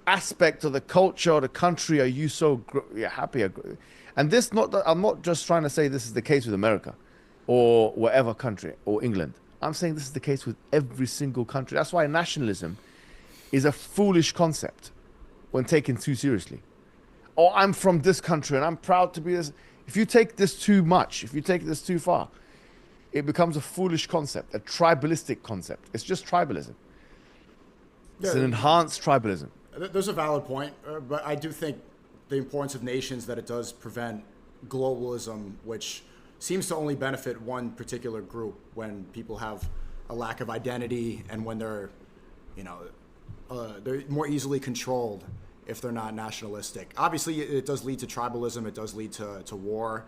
Speaker 2: aspect of the culture or the country are you so happy? And this, I'm not just trying to say this is the case with America or whatever country or England. I'm saying this is the case with every single country. That's why nationalism is a foolish concept when taken too seriously. Oh, I'm from this country and I'm proud to be this. If you take this too much, if you take this too far, it becomes a foolish concept, a tribalistic concept. It's just tribalism. It's an enhanced tribalism.
Speaker 1: There's a valid point, but I do think the importance of nations that it does prevent globalism, which seems to only benefit one particular group when people have a lack of identity and when they're more easily controlled if they're not nationalistic. Obviously, it does lead to tribalism. It does lead to war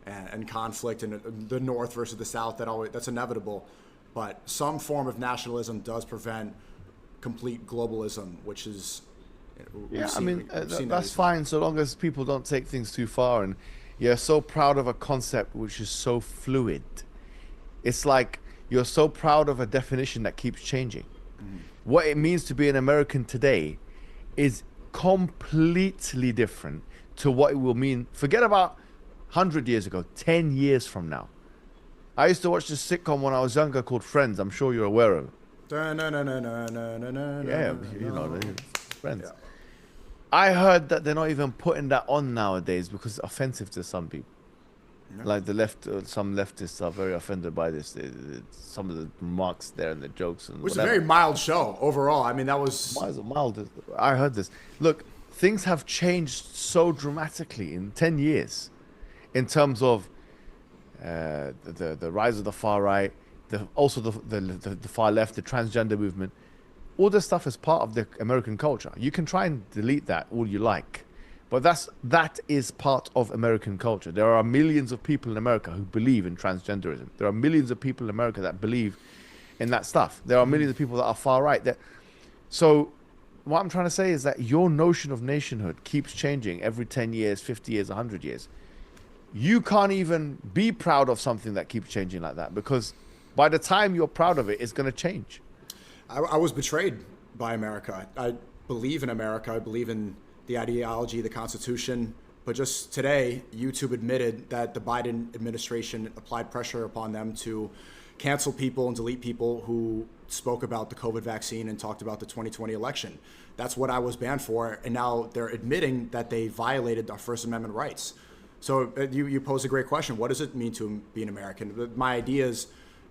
Speaker 1: and conflict in the North versus the South. That's inevitable. But some form of nationalism does prevent complete globalism, which is...
Speaker 2: that's fine so long as people don't take things too far and you're so proud of a concept which is so fluid. It's like you're so proud of a definition that keeps changing. What it means to be an American today is completely different to what it will mean. Forget about 100 years ago, 10 years from now. I used to watch this sitcom when I was younger called Friends. I'm sure you're aware of it. Yeah, Friends. Yeah. I heard that they're not even putting that on nowadays because it's offensive to some people. Yeah. Like the left, some leftists are very offended by this. Some of the remarks there and the jokes and
Speaker 1: which is a very mild show overall. I mean, that was
Speaker 2: mild. I heard this. Look, things have changed so dramatically in 10 years, in terms of the rise of the far right, also the far left, the transgender movement. All this stuff is part of the American culture. You can try and delete that all you like. But that is part of American culture. There are millions of people in America who believe in transgenderism. There are millions of people in America that believe in that stuff. There are millions of people that are far right. So what I'm trying to say is that your notion of nationhood keeps changing every 10 years, 50 years, 100 years. You can't even be proud of something that keeps changing like that because by the time you're proud of it, it's going to change.
Speaker 1: I was betrayed by America. I believe in America. I believe in the ideology, the Constitution. But just today, YouTube admitted that the Biden administration applied pressure upon them to cancel people and delete people who spoke about the COVID vaccine and talked about the 2020 election. That's what I was banned for. And now they're admitting that they violated our First Amendment rights. So you pose a great question. What does it mean to be an American? My ideas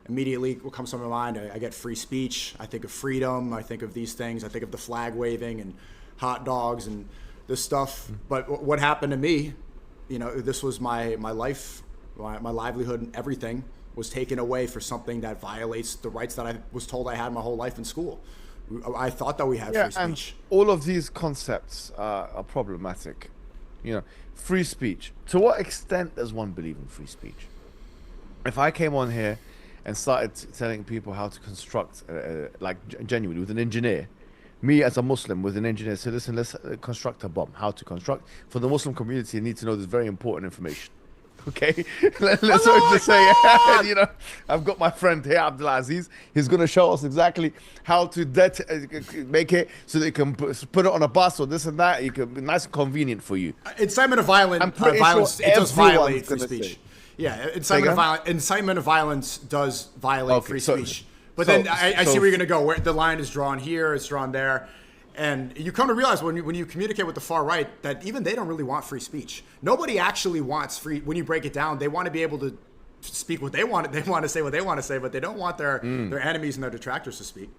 Speaker 1: immediately what comes to my mind. I get free speech. I think of freedom. I think of these things. I think of the flag waving and hot dogs and this stuff. But what happened to me, this was my life, my livelihood, and everything was taken away for something that violates the rights that I was told I had my whole life in school. I thought that we had free speech.
Speaker 2: And all of these concepts are problematic. Free speech. To what extent does one believe in free speech? If I came on here and started telling people how to construct, genuinely, with an engineer, me as a Muslim with an engineer, say, listen, let's construct a bomb. How to construct? For the Muslim community, you need to know this very important information. Okay, let's just say, I've got my friend here, Abdulaziz. He's going to show us exactly how to make it so that you can put it on a bus or this and that. You can be nice and convenient for you.
Speaker 1: Incitement of violence, it does violate free speech. Yeah, incitement of violence does violate free speech. But then I see where you're going to go. Where the line is drawn here, it's drawn there. And you come to realize when you communicate with the far right that even they don't really want free speech. Nobody actually wants free. When you break it down, they want to be able to speak what they want. They want to say what they want to say, but they don't want their enemies and their detractors to speak.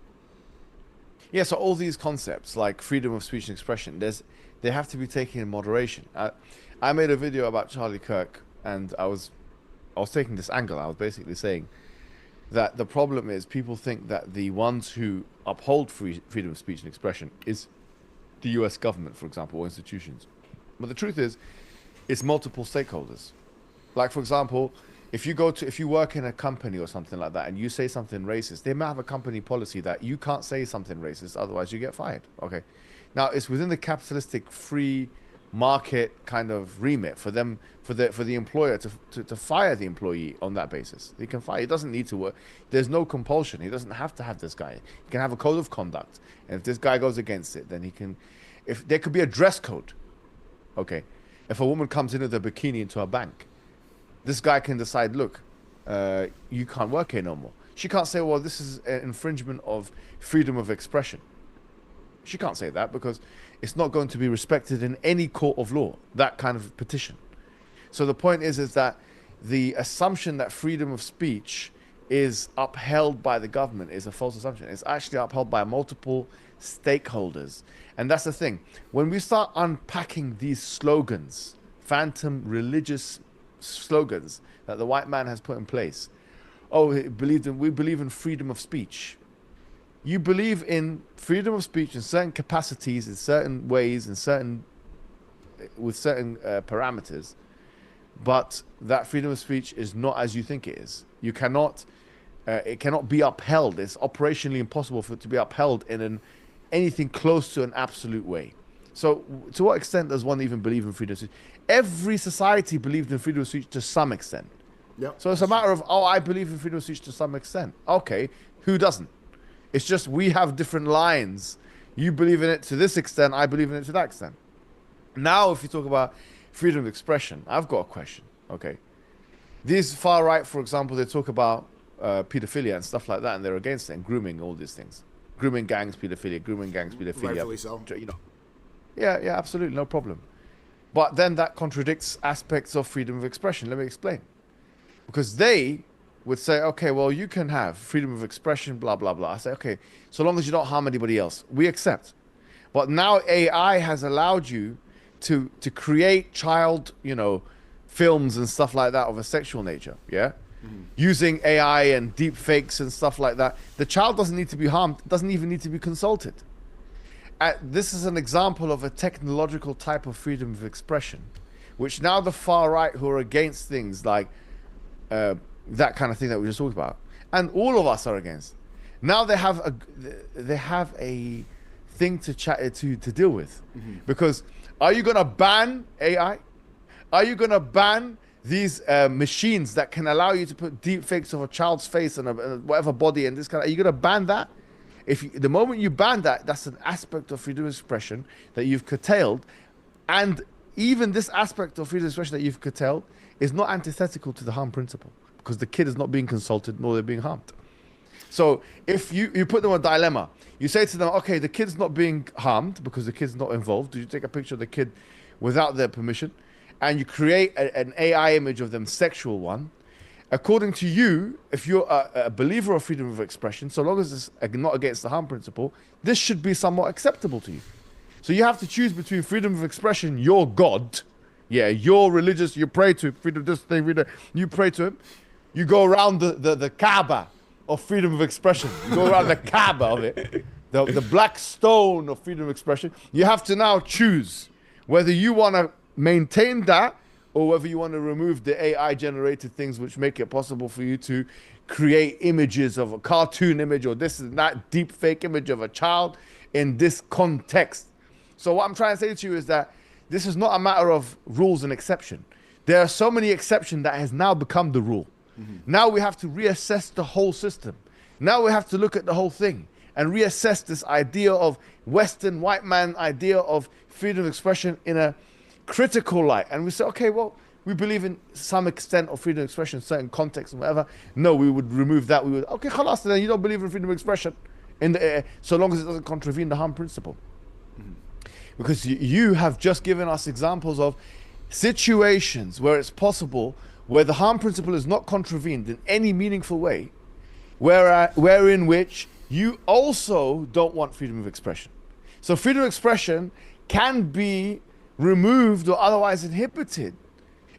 Speaker 2: Yeah, so all these concepts like freedom of speech and expression, they have to be taken in moderation. I made a video about Charlie Kirk, and I was taking this angle. I was basically saying that the problem is people think that the ones who uphold freedom of speech and expression is the US government, for example, or institutions. But the truth is, it's multiple stakeholders. Like, for example, if you work in a company or something like that and you say something racist, they might have a company policy that you can't say something racist, otherwise you get fired. Okay. Now, it's within the capitalistic free market kind of remit for them, for the employer to fire the employee on that basis. He can fire. He doesn't need to work. There's no compulsion. He doesn't have to have this guy. He can have a code of conduct, and if this guy goes against it, then he can. If there could be a dress code, okay. If a woman comes in with a bikini into a bank, this guy can decide, look, you can't work here no more. She can't say, well, this is an infringement of freedom of expression. She can't say that because it's not going to be respected in any court of law, that kind of petition. So the point is that the assumption that freedom of speech is upheld by the government is a false assumption. It's actually upheld by multiple stakeholders. And that's the thing. When we start unpacking these slogans, phantom religious slogans that the white man has put in place, we believe in freedom of speech. You believe in freedom of speech in certain capacities, in certain ways, with certain parameters, but that freedom of speech is not as you think it is. You cannot, it cannot be upheld. It's operationally impossible for it to be upheld in anything close to an absolute way. So, to what extent does one even believe in freedom of speech? Every society believed in freedom of speech to some extent.
Speaker 1: Yep.
Speaker 2: So it's a matter of, I believe in freedom of speech to some extent. Okay, who doesn't? It's just we have different lines. You believe in it to this extent, I believe in it to that extent. Now, if you talk about freedom of expression, I've got a question. Okay. These far right, for example, they talk about pedophilia and stuff like that, and they're against it, and grooming, all these things. Grooming gangs, pedophilia,
Speaker 1: Rightfully so.
Speaker 2: Yeah, absolutely, no problem. But then that contradicts aspects of freedom of expression. Let me explain. Because they would say, okay, well, you can have freedom of expression, blah, blah, blah. I say, okay, so long as you don't harm anybody else, we accept. But now AI has allowed you to create child, films and stuff like that of a sexual nature, yeah? Mm-hmm. Using AI and deep fakes and stuff like that. The child doesn't need to be harmed, doesn't even need to be consulted. This is an example of a technological type of freedom of expression, which now the far right who are against things like that kind of thing that we just talked about, and all of us are against. Now they have a thing to deal with, because are you going to ban AI? Are you going to ban these machines that can allow you to put deep fakes of a child's face and whatever body and this kind of? Are you going to ban that? The moment you ban that, that's an aspect of freedom of expression that you've curtailed, and even this aspect of freedom of expression that you've curtailed is not antithetical to the harm principle, because the kid is not being consulted nor they're being harmed. So if you put them in a dilemma, you say to them, okay, the kid's not being harmed because the kid's not involved. You take a picture of the kid without their permission, and you create an AI image of them, sexual one. According to you, if you're a believer of freedom of expression, so long as it's not against the harm principle, this should be somewhat acceptable to you. So you have to choose between freedom of expression, your God, yeah, you're religious, you pray to freedom, this thing, freedom, you pray to him. You go around the Kaaba of freedom of expression. You go around the Kaaba of it, the black stone of freedom of expression. You have to now choose whether you want to maintain that or whether you want to remove the AI generated things which make it possible for you to create images of a cartoon image or this and that deep fake image of a child in this context. So what I'm trying to say to you is that this is not a matter of rules and exception. There are so many exceptions that has now become the rule. Mm-hmm. Now we have to reassess the whole system. Now we have to look at the whole thing and reassess this idea of Western white man idea of freedom of expression in a critical light. And we say, okay, well, we believe in some extent of freedom of expression, certain context and whatever. No, we would remove that. We would, okay, khalas, then you don't believe in freedom of expression so long as it doesn't contravene the harm principle. Mm-hmm. Because you have just given us examples of situations where it's possible, where the harm principle is not contravened in any meaningful way, wherein which you also don't want freedom of expression. So freedom of expression can be removed or otherwise inhibited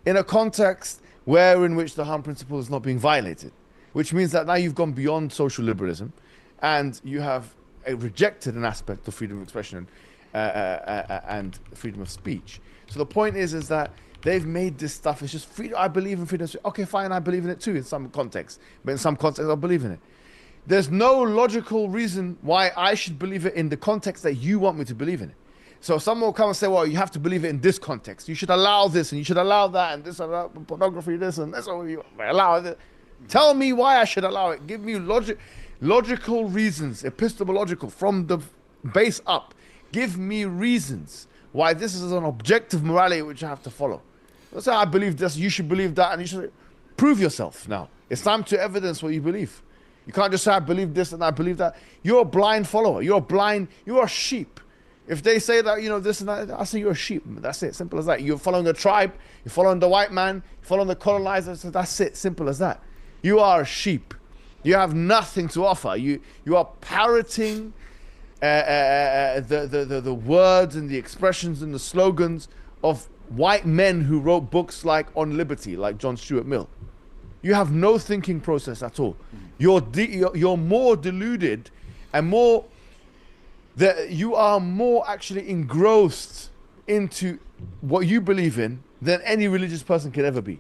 Speaker 2: in a context in which the harm principle is not being violated, which means that now you've gone beyond social liberalism and you have rejected an aspect of freedom of expression and freedom of speech. So the point is that they've made this stuff, it's just freedom. I believe in freedom of speech. Okay, fine, I believe in it too in some context, but in some context I believe in it. There's no logical reason why I should believe it in the context that you want me to believe in it. So someone will come and say, well, you have to believe it in this context. You should allow this and you should allow that and this and that, pornography, this and that's what you allow it. Tell me why I should allow it. Give me logical reasons, epistemological, from the base up. Give me reasons why this is an objective morality which I have to follow. Don't say, I believe this, you should believe that, and you should prove yourself now. It's time to evidence what you believe. You can't just say, I believe this and I believe that. You're a blind follower. You're a sheep. If they say that, this and that, I say you're a sheep. That's it, simple as that. You're following a tribe, you're following the white man, you're following the colonizer, so that's it, simple as that. You are a sheep. You have nothing to offer. You are parroting the words and the expressions and the slogans of white men who wrote books like On Liberty, like John Stuart Mill. You have no thinking process at all. You're more deluded and more that you are more actually engrossed into what you believe in than any religious person can ever be,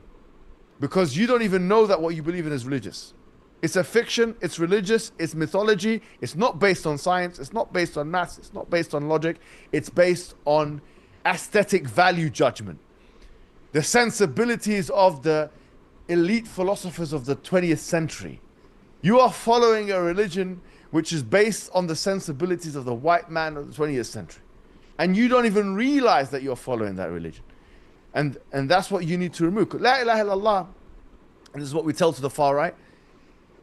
Speaker 2: because you don't even know that what you believe in is religious. It's a fiction, it's religious, it's mythology, it's not based on science, it's not based on maths, it's not based on logic, it's based on aesthetic value judgment. The sensibilities of the elite philosophers of the 20th century. You are following a religion which is based on the sensibilities of the white man of the 20th century. And you don't even realize that you're following that religion. And that's what you need to remove. La ilaha illallah, and this is what we tell to the far right,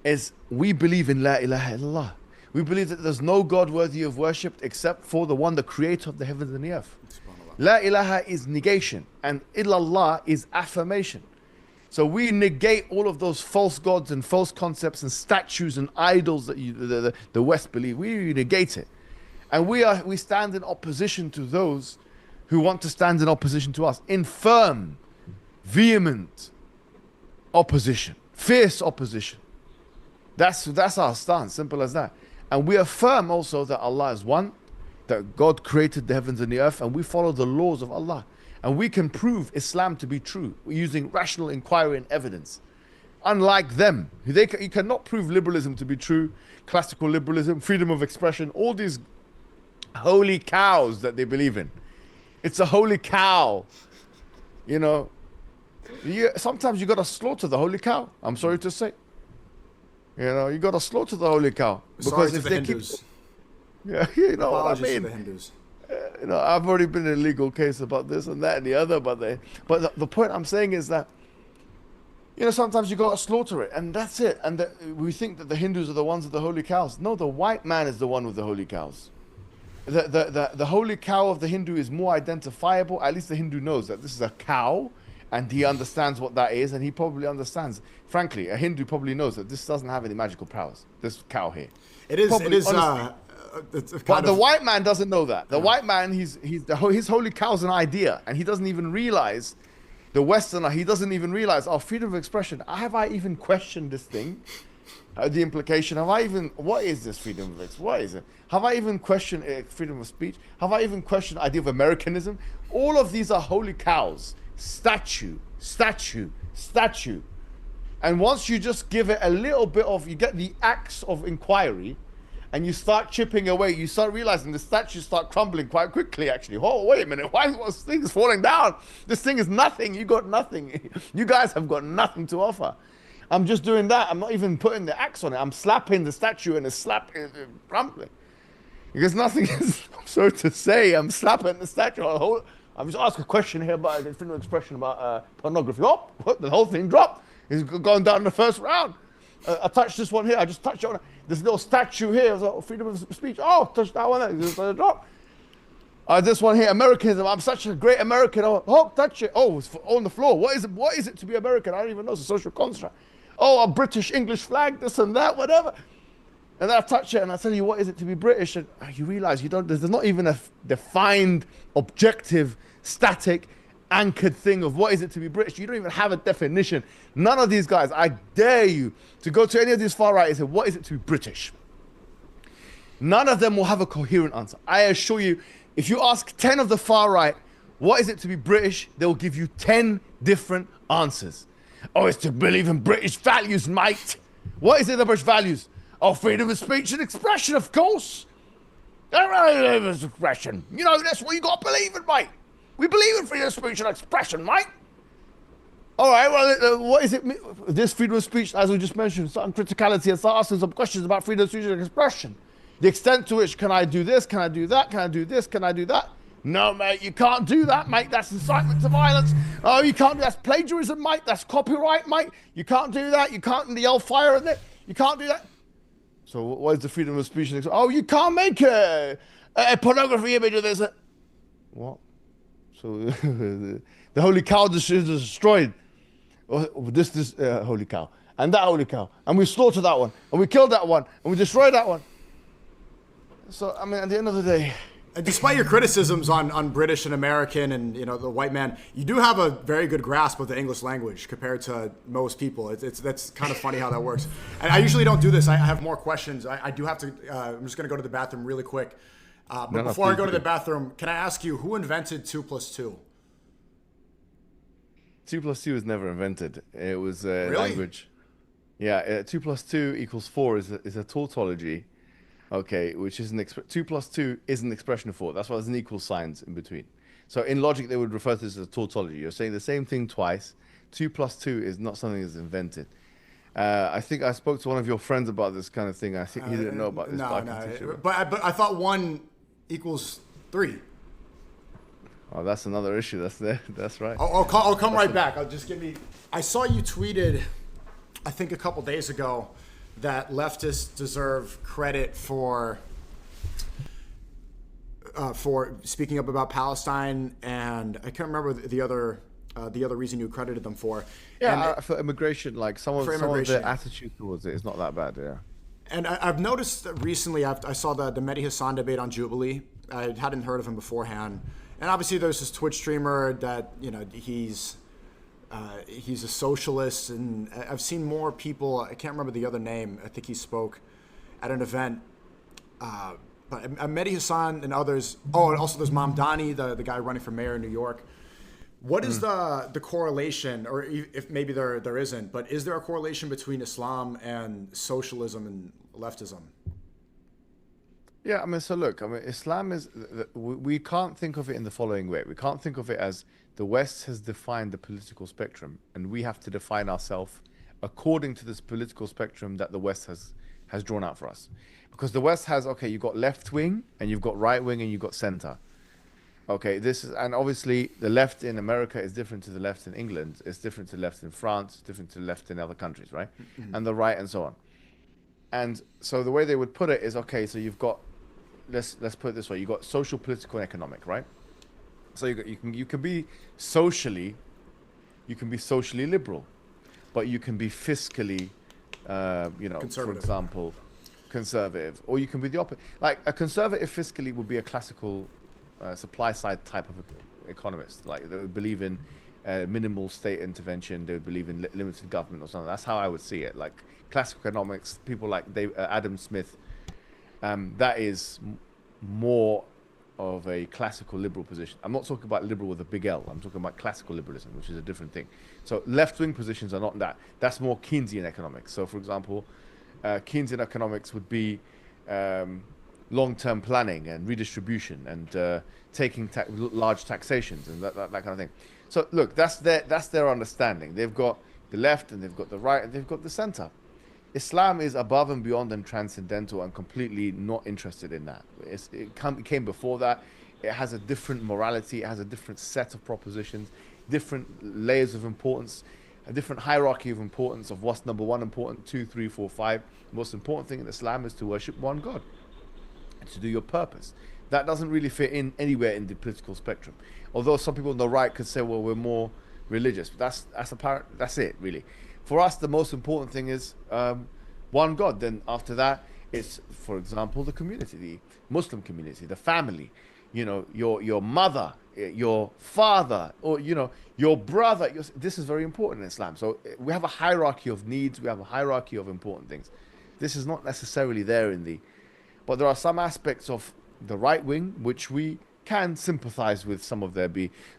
Speaker 2: is we believe in La ilaha illallah. We believe that there's no God worthy of worship except for the one, the creator of the heavens and the earth. La ilaha is negation, and illallah is affirmation. So we negate all of those false gods and false concepts and statues and idols that the West believe. We negate it. And we stand in opposition to those who want to stand in opposition to us. In firm, vehement opposition, fierce opposition. That's our stance, simple as that. And we affirm also that Allah is one, that God created the heavens and the earth, and we follow the laws of Allah. And we can prove Islam to be true using rational inquiry and evidence. Unlike them, you cannot prove liberalism to be true, classical liberalism, freedom of expression, all these holy cows that they believe in. It's a holy cow. Sometimes you got to slaughter the holy cow. I'm sorry to say. You got to slaughter the holy cow.
Speaker 1: Because if they keep...
Speaker 2: Yeah, you know what I mean?
Speaker 1: To the Hindus.
Speaker 2: I've already been in a legal case about this and that and the other, but the point I'm saying is that sometimes you got to slaughter it, and that's it. And we think that the Hindus are the ones with the holy cows. No, the white man is the one with the holy cows. The holy cow of the Hindu is more identifiable. At least the Hindu knows that this is a cow, and he understands what that is, and he probably understands. Frankly, a Hindu probably knows that this doesn't have any magical powers. This cow here.
Speaker 1: It is.
Speaker 2: Probably,
Speaker 1: it is.
Speaker 2: But the white man doesn't know that. The white man, his holy cow's an idea, and he doesn't even realize. The Westerner, he doesn't even realize, freedom of expression. Have I even questioned this thing? The implication, what is this freedom of expression? What is it? Have I even questioned freedom of speech? Have I even questioned the idea of Americanism? All of these are holy cows. Statue. And once you just give it a little bit you get the axe of inquiry, and you start chipping away, you start realizing the statues start crumbling quite quickly, actually. Oh, wait a minute, why is this thing falling down? This thing is nothing, you got nothing. You guys have got nothing to offer. I'm just doing that, I'm not even putting the axe on it. I'm slapping the statue and it's crumbling. Because nothing is, so to say, I'm slapping the statue. I'm just asking a question here about freedom of expression about pornography. The whole thing dropped. It's going down in the first round. I touched this one here. I just touched on this little statue here. Freedom of speech. Touch that one. Just let it drop. This one here, Americanism. I'm such a great American. Touch it. It's on the floor. What is it to be American? I don't even know. It's a social construct. A British English flag, this and that, whatever. And then I touch it and I tell you, what is it to be British? And you realize there's not even a defined, objective, static, anchored thing of what is it to be British. You don't even have a definition. None of these guys, I dare you to go to any of these far right and say, what is it to be British? None of them will have a coherent answer. I assure you, if you ask 10 of the far right, what is it to be British? They'll give you 10 different answers. It's to believe in British values, mate. What is it, the British values? Freedom of speech and expression, of course. Freedom of expression. That's what you got to believe in, mate. We believe in freedom of speech and expression, mate. All right, well, what is it? This freedom of speech, as we just mentioned, certain criticality, and start asking some questions about freedom of speech and expression. The extent to which, can I do this? Can I do that? Can I do this? Can I do that? No, mate, you can't do that, mate. That's incitement to violence. You can't do that. That's plagiarism, mate. That's copyright, mate. You can't do that. You can't yell fire at it. You can't do that. So what is the freedom of speech and expression? You can't make a pornography image of this. What? So the holy cow is destroyed. This holy cow. And that holy cow. And we slaughtered that one. And we killed that one. And we destroyed that one. So, I mean, at the end of the day...
Speaker 1: Despite your criticisms on British and American and, the white man, you do have a very good grasp of the English language compared to most people. That's kind of funny how that works. And I usually don't do this. I have more questions. I do have to... I'm just going to go to the bathroom really quick. But before I go to the bathroom, can I ask you, who invented 2 + 2?
Speaker 2: 2 + 2 was never invented. It was
Speaker 1: really?
Speaker 2: Language. Yeah, 2 + 2 = 4 is a tautology. Okay, which is 2 + 2 is an expression of 4. That's why there's an equal signs in between. So in logic, they would refer to this as a tautology. You're saying the same thing twice. 2 + 2 is not something that's invented. I think I spoke to one of your friends about this kind of thing. I think he didn't know about this.
Speaker 1: No. But I thought 1 = 3.
Speaker 2: Oh, that's another issue. That's right.
Speaker 1: I'll come right back. I saw you tweeted, I think a couple days ago, that leftists deserve credit for speaking up about Palestine, and I can't remember the other reason you credited them for.
Speaker 2: Yeah, for immigration, like some of their attitude towards it is not that bad. Yeah.
Speaker 1: And I've noticed that recently, I saw the Mehdi Hassan debate on Jubilee. I hadn't heard of him beforehand, and obviously there's this Twitch streamer that he's a socialist, and I've seen more people. I can't remember the other name. I think he spoke at an event. But Mehdi Hassan and others. Oh, and also there's Mamdani, the guy running for mayor in New York. What is the correlation, or if maybe there isn't, but is there a correlation between Islam and socialism and leftism?
Speaker 2: Yeah, I mean, so look, Islam is, we can't think of it in the following way. We can't think of it as the West has defined the political spectrum, and we have to define ourselves according to this political spectrum that the West has drawn out for us. Because the West has, you've got left wing, and you've got right wing, and you've got center. Okay, this is, and obviously the left in America is different to the left in England. It's different to the left in France. It's different to the left in other countries, right? And the right and so on. And so the way they would put it is, okay, so you've got, let's put it this way: you got social, political, and economic, right? So you can be socially, you can be socially liberal, but you can be fiscally, for example, conservative, or you can be the opposite. Like a conservative fiscally would be a classical supply side type of economist. Like they would believe in minimal state intervention. They would believe in limited government or something. That's how I would see it. Like classical economics, people like Adam Smith. That is more of a classical liberal position. I'm not talking about liberal with a big L. I'm talking about classical liberalism, which is a different thing. So left-wing positions are not that. That's more Keynesian economics. So, for example, Keynesian economics would be long-term planning and redistribution and taking large taxations and that kind of thing. So, look, that's their understanding. They've got the left and they've got the right and they've got the center. Islam is above and beyond and transcendental and completely not interested in that. It came before that. It has a different morality. It has a different set of propositions, different layers of importance, a different hierarchy of importance of what's number one important, 2, 3, 4, 5. The most important thing in Islam is to worship one God and to do your purpose. That doesn't really fit in anywhere in the political spectrum. Although some people on the right could say, well, we're more religious. But that's it, really. For us, the most important thing is one God. Then after that, it's, for example, the community, the Muslim community, the family. You know, your mother, your father, or your brother. This is very important in Islam. So we have a hierarchy of needs. We have a hierarchy of important things. This is not necessarily there but there are some aspects of the right wing which we can sympathize with some of their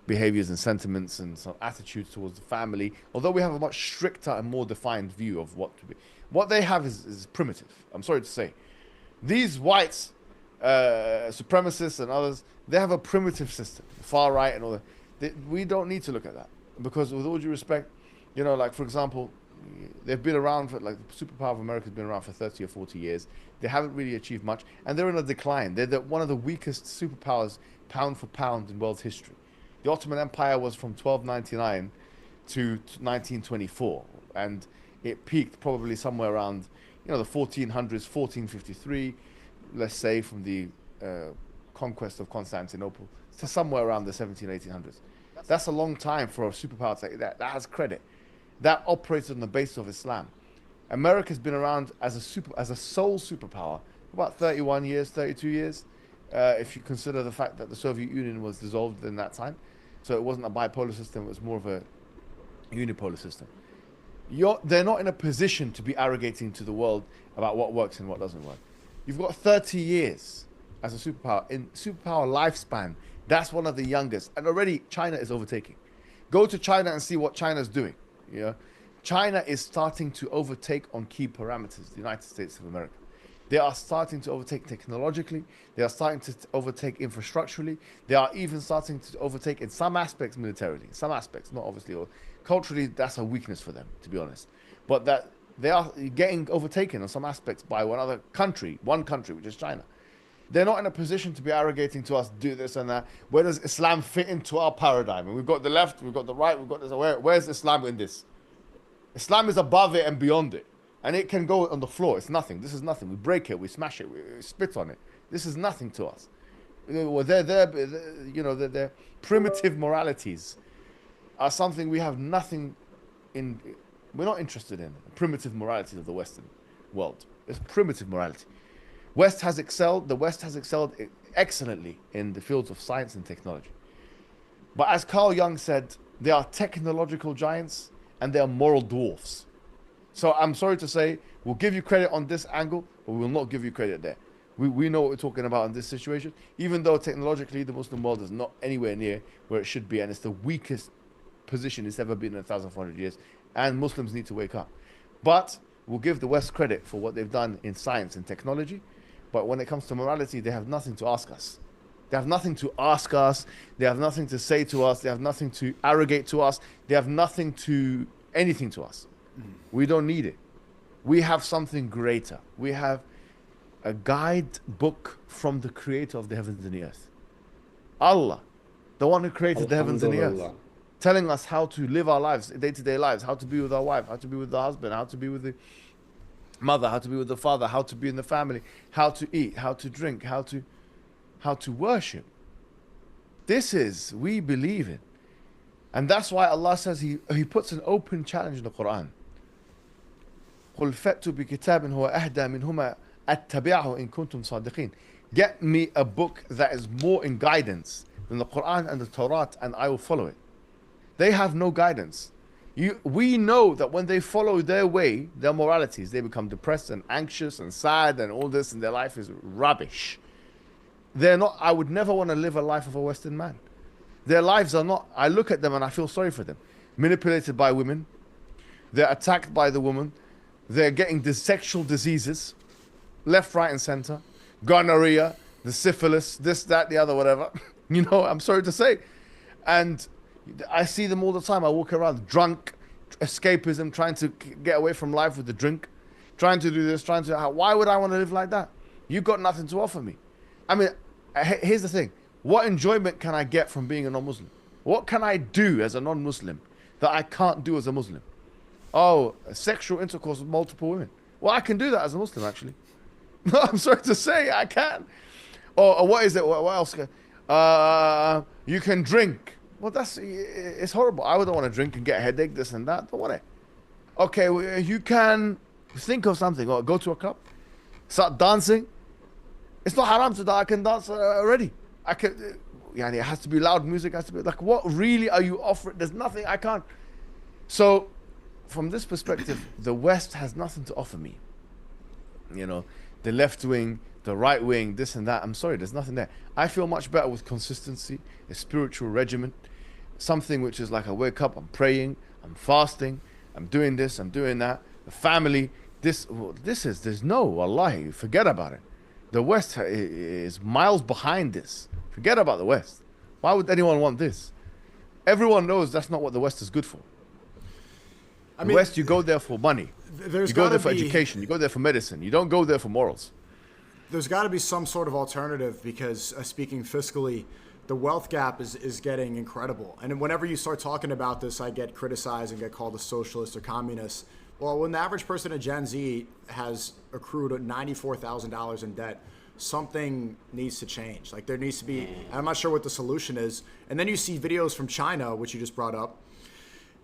Speaker 2: behaviors and sentiments and some attitudes towards the family, although we have a much stricter and more defined view of what to be. What they have is primitive. I'm sorry to say. These whites, supremacists and others, they have a primitive system, far right and all that. We don't need to look at that because, with all due respect, like, for example, they've been around for, like, the superpower of America has been around for 30 or 40 years. They haven't really achieved much, and they're in a decline. They're one of the weakest superpowers, pound for pound, in world history. The Ottoman Empire was from 1299 to 1924, and it peaked probably somewhere around, the 1400s, 1453, let's say, from the conquest of Constantinople to somewhere around the 1800s. That's a long time for a superpower to take that. That has credit. That operates on the basis of Islam. America's been around as a sole superpower for about 31 years, 32 years, if you consider the fact that the Soviet Union was dissolved in that time. So it wasn't a bipolar system, it was more of a unipolar system. They're not in a position to be arrogating to the world about what works and what doesn't work. You've got 30 years as a superpower. In superpower lifespan, that's one of the youngest. And already China is overtaking. Go to China and see what China's doing. China is starting to overtake on key parameters, the United States of America. They are starting to overtake technologically. They are starting to overtake infrastructurally. They are even starting to overtake in some aspects militarily. Some aspects, not obviously all. Culturally, that's a weakness for them, to be honest. But that they are getting overtaken on some aspects by one country, which is China. They're not in a position to be arrogating to us, do this and that. Where does Islam fit into our paradigm? And we've got the left, we've got the right, we've got this. Where's Islam in this? Islam is above it and beyond it. And it can go on the floor. It's nothing. This is nothing. We break it, we smash it, we spit on it. This is nothing to us. Their primitive moralities are something we have nothing in. We're not interested in primitive moralities of the Western world. It's primitive morality. The West has excelled excellently in the fields of science and technology. But as Carl Jung said, they are technological giants and they are moral dwarfs. So I'm sorry to say, we'll give you credit on this angle, but we will not give you credit there. We know what we're talking about in this situation, even though technologically the Muslim world is not anywhere near where it should be, and it's the weakest position it's ever been in 1,400 years, and Muslims need to wake up. But we'll give the West credit for what they've done in science and technology, but when it comes to morality, they have nothing to ask us. They have nothing to ask us, they have nothing to say to us, they have nothing to arrogate to us, they have nothing to anything to us. We don't need it. We have something greater. We have a guide book from the creator of the heavens and the earth. Allah, the one who created the heavens and the earth,
Speaker 3: Alhamdulillah.
Speaker 2: telling us how to live our lives, day-to-day lives, how to be with our wife, how to be with the husband, how to be with the mother, how to be with the father, how to be in the family, how to eat, how to drink, how to worship. This is we believe in. And that's why Allah says He puts an open challenge in the Quran. قُلْ فَأْتُوا بِكِتَابٍ هُوَ أَهْدَى مِنْهُمَا أَتَّبِعْهُ إِن كُنتُمْ صَادِقِينَ. Get me a book that is more in guidance than the Quran and the Torah, and I will follow it. They have no guidance. We know that when they follow their way, their moralities, they become depressed and anxious and sad and all this, and their life is rubbish. They're not, I would never want to live a life of a Western man. Their lives are not, I look at them and I feel sorry for them. Manipulated by women. They're attacked by the woman. They're getting the sexual diseases, left, right, and center. Gonorrhea, the syphilis, this, that, the other, whatever. You know, I'm sorry to say. And I see them all the time. I walk around drunk, escapism, trying to get away from life with the drink, trying to do this, why would I want to live like that? You've got nothing to offer me. I mean, here's the thing. What enjoyment can I get from being a non-Muslim? What can I do as a non-Muslim that I can't do as a Muslim? Oh, sexual intercourse with multiple women. Well, I can do that as a Muslim, actually. I'm sorry to say, I can. Or what is it? What else? You can drink. Well, it's horrible. I wouldn't want to drink and get a headache, this and that. Don't want it. Okay, well, you can think of something. Or go to a club. Start dancing. It's not haram to dance. I can dance already. I can. Yeah, it has to be loud music. It has to be like, what really are you offering? There's nothing I can't. So, from this perspective, the West has nothing to offer me. You know, the left wing, the right wing, this and that. I'm sorry, there's nothing there. I feel much better with consistency, a spiritual regimen, something which is like I wake up, I'm praying, I'm fasting, I'm doing this, I'm doing that. The family, there's no, wallahi, forget about it. The West is miles behind this. Forget about the West. Why would anyone want this? Everyone knows that's not what the West is good for. I mean, the West, you go there for money. You go there for education. You go there for medicine. You don't go there for morals.
Speaker 1: There's got to be some sort of alternative because speaking fiscally, the wealth gap is getting incredible. And whenever you start talking about this, I get criticized and get called a socialist or communist. Well, when the average person at Gen Z has accrued $94,000 in debt, something needs to change. Like there needs to be, I'm not sure what the solution is. And then you see videos from China, which you just brought up.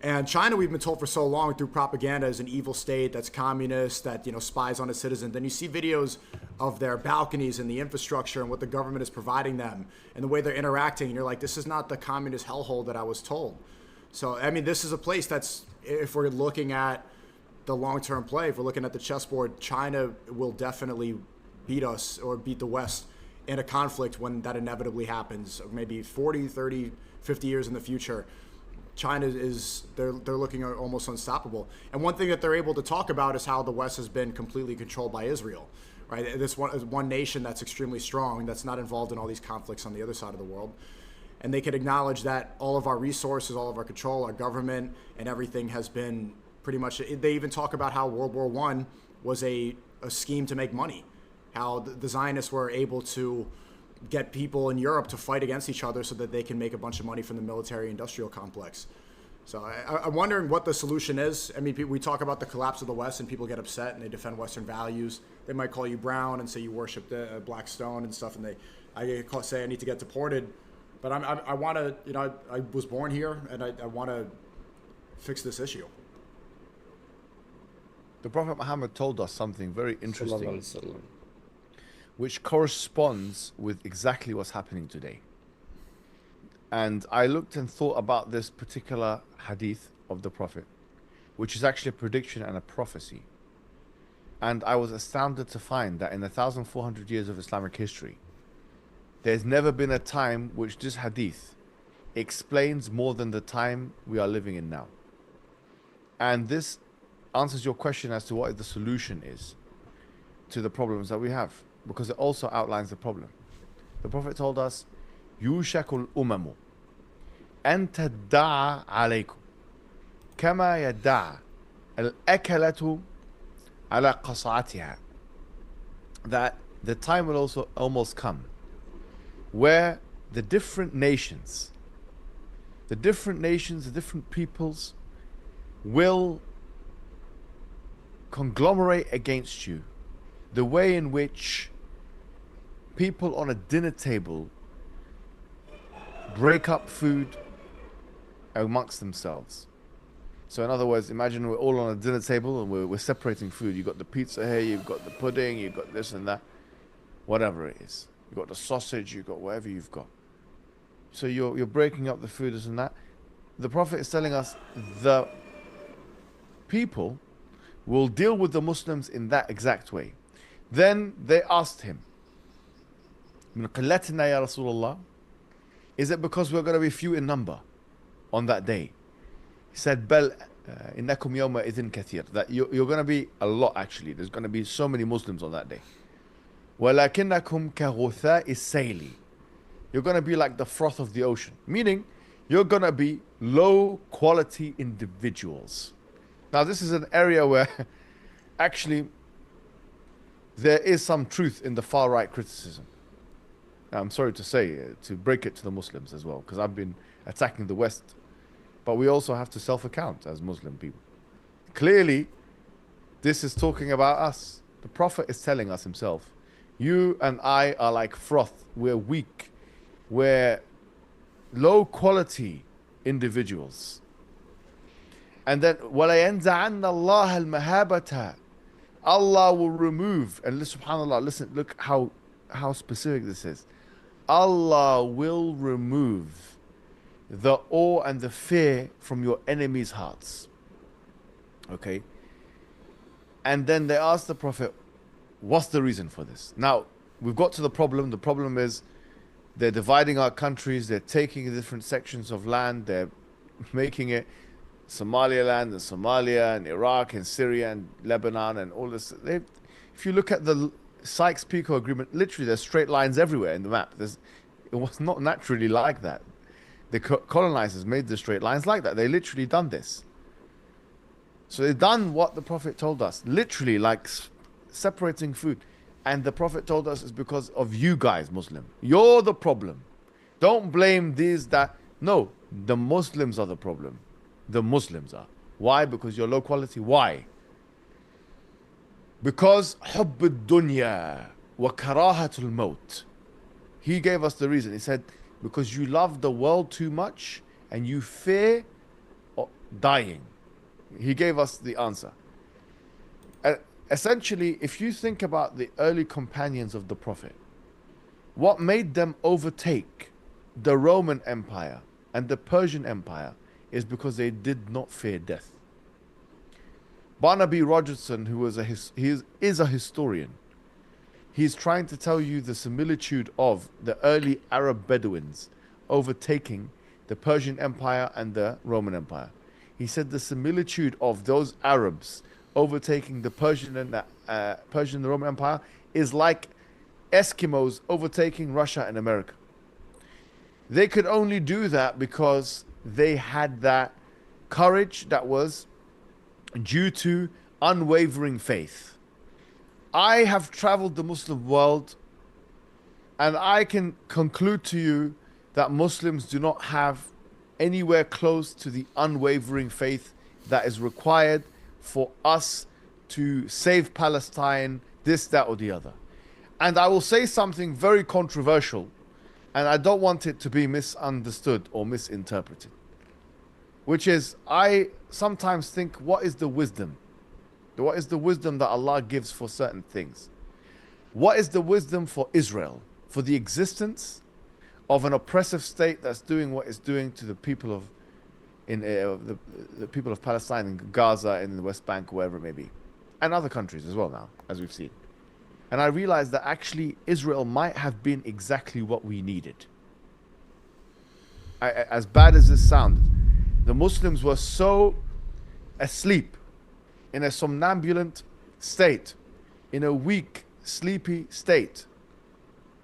Speaker 1: And China, we've been told for so long through propaganda, is an evil state that's communist, that spies on its citizens. Then you see videos of their balconies and the infrastructure and what the government is providing them and the way they're interacting. And you're like, this is not the communist hellhole that I was told. So, I mean, this is a place that's, if we're looking at the long-term play, if we're looking at the chessboard, China will definitely beat us or beat the West in a conflict when that inevitably happens, maybe 40, 30, 50 years in the future. China they're looking almost unstoppable. And one thing that they're able to talk about is how the West has been completely controlled by Israel, right? This one nation that's extremely strong, that's not involved in all these conflicts on the other side of the world. And they can acknowledge that all of our resources, all of our control, our government, and everything has been pretty much, they even talk about how World War I was a scheme to make money, how the Zionists were able to get people in Europe to fight against each other so that they can make a bunch of money from the military-industrial complex. So I'm wondering what the solution is. I mean, we talk about the collapse of the West and people get upset and they defend Western values. They might call you brown and say you worship the black stone and stuff, and I say I need to get deported. But I want to, I was born here and I want to fix this issue.
Speaker 2: The Prophet Muhammad told us something very interesting, which corresponds with exactly what's happening today. And I looked and thought about this particular hadith of the Prophet, which is actually a prediction and a prophecy. And I was astounded to find that in the 1,400 years of Islamic history, there's never been a time which this hadith explains more than the time we are living in now. And this answers your question as to what the solution is to the problems that we have, because it also outlines the problem. The Prophet told us, يُوشَكُ الْأُمَمُ أَن تَدَّعَ عَلَيْكُمْ كَمَا يَدَّعَ الْأَكَلَةُ عَلَى قَصَعَتِهَا. That the time will also almost come where the different nations the different nations, the different peoples will conglomerate against you. The way in which people on a dinner table break up food amongst themselves. So in other words, imagine we're all on a dinner table and we're separating food. You've got the pizza here, you've got the pudding, you've got this and that, whatever it is. You've got the sausage, you've got whatever you've got. So you're breaking up the food, this and that. The Prophet is telling us the people will deal with the Muslims in that exact way. Then they asked him, "Min qillatina ya Rasulullah?" Is it because we're going to be few in number on that day? He said, "Bal innakum yawma idhin kathir." That you're going to be a lot actually. There's going to be so many Muslims on that day. وَلَكِنَّكُمْ كَغُثَاءِ السَّيْلِ. You're going to be like the froth of the ocean. Meaning, you're going to be low quality individuals. Now, this is an area where actually there is some truth in the far right criticism. Now, I'm sorry to say, to break it to the Muslims as well, because I've been attacking the West. But we also have to self-account as Muslim people. Clearly, this is talking about us. The Prophet is telling us himself, you and I are like froth. We're weak. We're low quality individuals. And then, وَلَيَنْزَعَنَّ اللَّهَ الْمَهَابَةَ. Allah will remove, and subhanAllah, listen, look how specific this is. Allah will remove the awe and the fear from your enemies' hearts. Okay? And then they asked the Prophet, what's the reason for this? Now, we've got to the problem. The problem is they're dividing our countries. They're taking different sections of land. They're making it Somaliland and Somalia and Iraq and Syria and Lebanon and all this. If you look at the Sykes-Picot Agreement, literally there's straight lines everywhere in the map. It was not naturally like that. The colonizers made the straight lines like that. They literally done this. So they've done what the Prophet told us, literally like separating food. And the Prophet told us it's because of you guys, Muslim. You're the problem. Don't blame these, that. No, the Muslims are the problem. The Muslims are. Why? Because you're low quality. Why? Because حب الدنيا وكراهة الموت. He gave us the reason. He said, because you love the world too much and you fear dying. He gave us the answer. Essentially, if you think about the early companions of the Prophet, what made them overtake the Roman Empire and the Persian Empire is because they did not fear death. Barnaby Rogerson, who is a historian, he's trying to tell you the similitude of the early Arab Bedouins overtaking the Persian Empire and the Roman Empire. He said the similitude of those Arabs overtaking the Persian and the Roman Empire is like Eskimos overtaking Russia and America. They could only do that because they had that courage that was due to unwavering faith. I have traveled the Muslim world and I can conclude to you that Muslims do not have anywhere close to the unwavering faith that is required for us to save Palestine, this, that, or the other. And I will say something very controversial, and I don't want it to be misunderstood or misinterpreted, which is, I sometimes think, what is the wisdom? What is the wisdom that Allah gives for certain things? What is the wisdom for Israel, for the existence of an oppressive state that's doing what it's doing to the people of the people of Palestine and Gaza in the West Bank, wherever it may be, and other countries as well now, as we've seen. And I realized that actually Israel might have been exactly what we needed. As bad as this sounded, the Muslims were so asleep, in a somnambulant state, in a weak, sleepy state,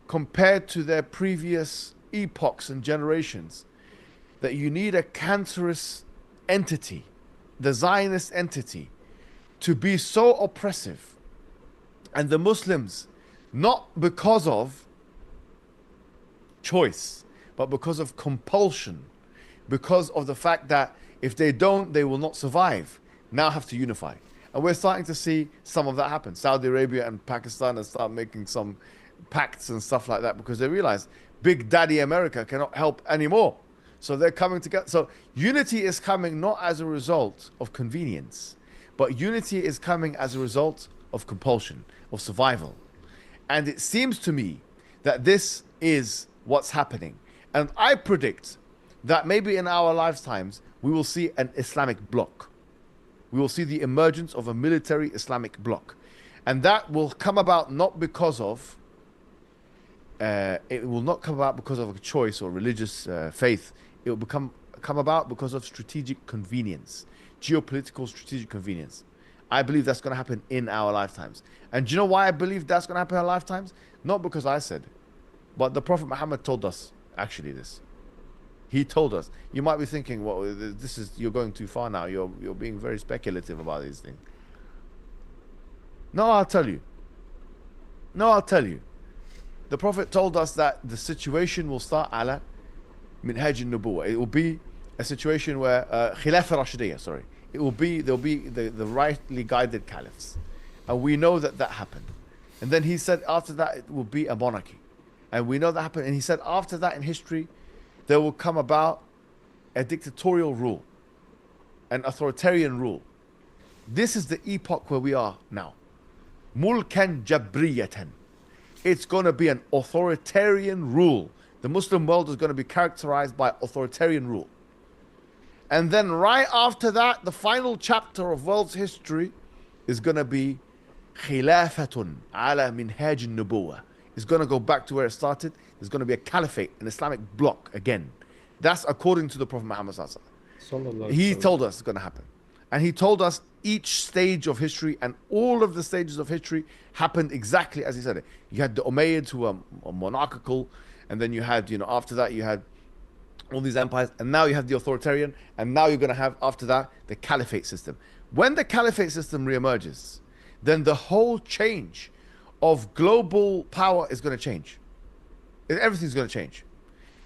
Speaker 2: compared to their previous epochs and generations, that you need a cancerous entity, the Zionist entity, to be so oppressive. And the Muslims, not because of choice, but because of compulsion, because of the fact that if they don't, they will not survive. Now have to unify. And we're starting to see some of that happen. Saudi Arabia and Pakistan have started making some pacts and stuff like that because they realize Big Daddy America cannot help anymore. So they're coming together. So unity is coming not as a result of convenience, but unity is coming as a result of compulsion, of survival. And it seems to me that this is what's happening. And I predict that maybe in our lifetimes, we will see an Islamic bloc. We will see the emergence of a military Islamic bloc. And that will come about not because of, it will not come about because of a choice or religious faith. It will come about because of strategic convenience, geopolitical strategic convenience. I believe that's going to happen in our lifetimes. And do you know why I believe that's going to happen in our lifetimes? Not because I said, but the Prophet Muhammad told us actually this. He told us. You might be thinking, well, this is, you're going too far now. You're being very speculative about these things. No, I'll tell you. No, I'll tell you. The Prophet told us that the situation will start ala minhaj al-nubuwah. It will be a situation where Khilafah Rashidiyah, sorry. It will be, there'll be the rightly guided caliphs. And we know that that happened. And then he said after that it will be a monarchy. And we know that happened. And he said after that in history, there will come about a dictatorial rule, an authoritarian rule. This is the epoch where we are now. Mulkan jabriyatan. It's going to be an authoritarian rule. The Muslim world is going to be characterized by authoritarian rule. And then right after that, the final chapter of world's history is going to be khilafatun ala minhaj al-nubuwah. It's going to go back to where it started. There's going to be a caliphate, an Islamic bloc again. That's according to the Prophet Muhammad sallallahu alaihi wasallam. He told us it's going to happen. And he told us each stage of history and all of the stages of history happened exactly as he said it. You had the Umayyads who were monarchical, and then you had, after that you had all these empires, and now you have the authoritarian, and now you're going to have, after that, the caliphate system. When the caliphate system reemerges, then the whole change of global power is going to change. Everything's going to change.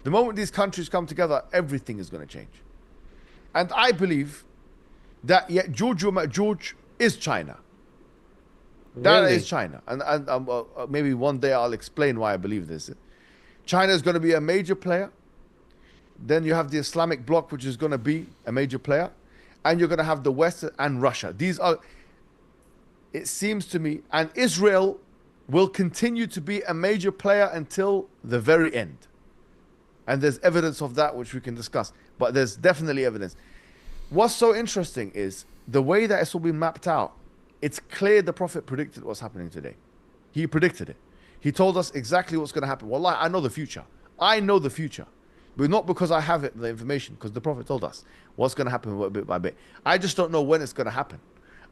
Speaker 2: The moment these countries come together, everything is going to change. And I believe that Ya'juj wa Ma'juj is China. That
Speaker 3: Really?
Speaker 2: is China. And maybe one day I'll explain why I believe this. China is going to be a major player. Then you have the Islamic bloc, which is going to be a major player. And you're going to have the West and Russia. These are, it seems to me, and Israel will continue to be a major player until the very end. And there's evidence of that which we can discuss. But there's definitely evidence. What's so interesting is the way that it's all been mapped out. It's clear the Prophet predicted what's happening today. He predicted it. He told us exactly what's going to happen. Wallahi, I know the future. I know the future. But not because I have it, the information, because the Prophet told us what's going to happen bit by bit. I just don't know when it's going to happen.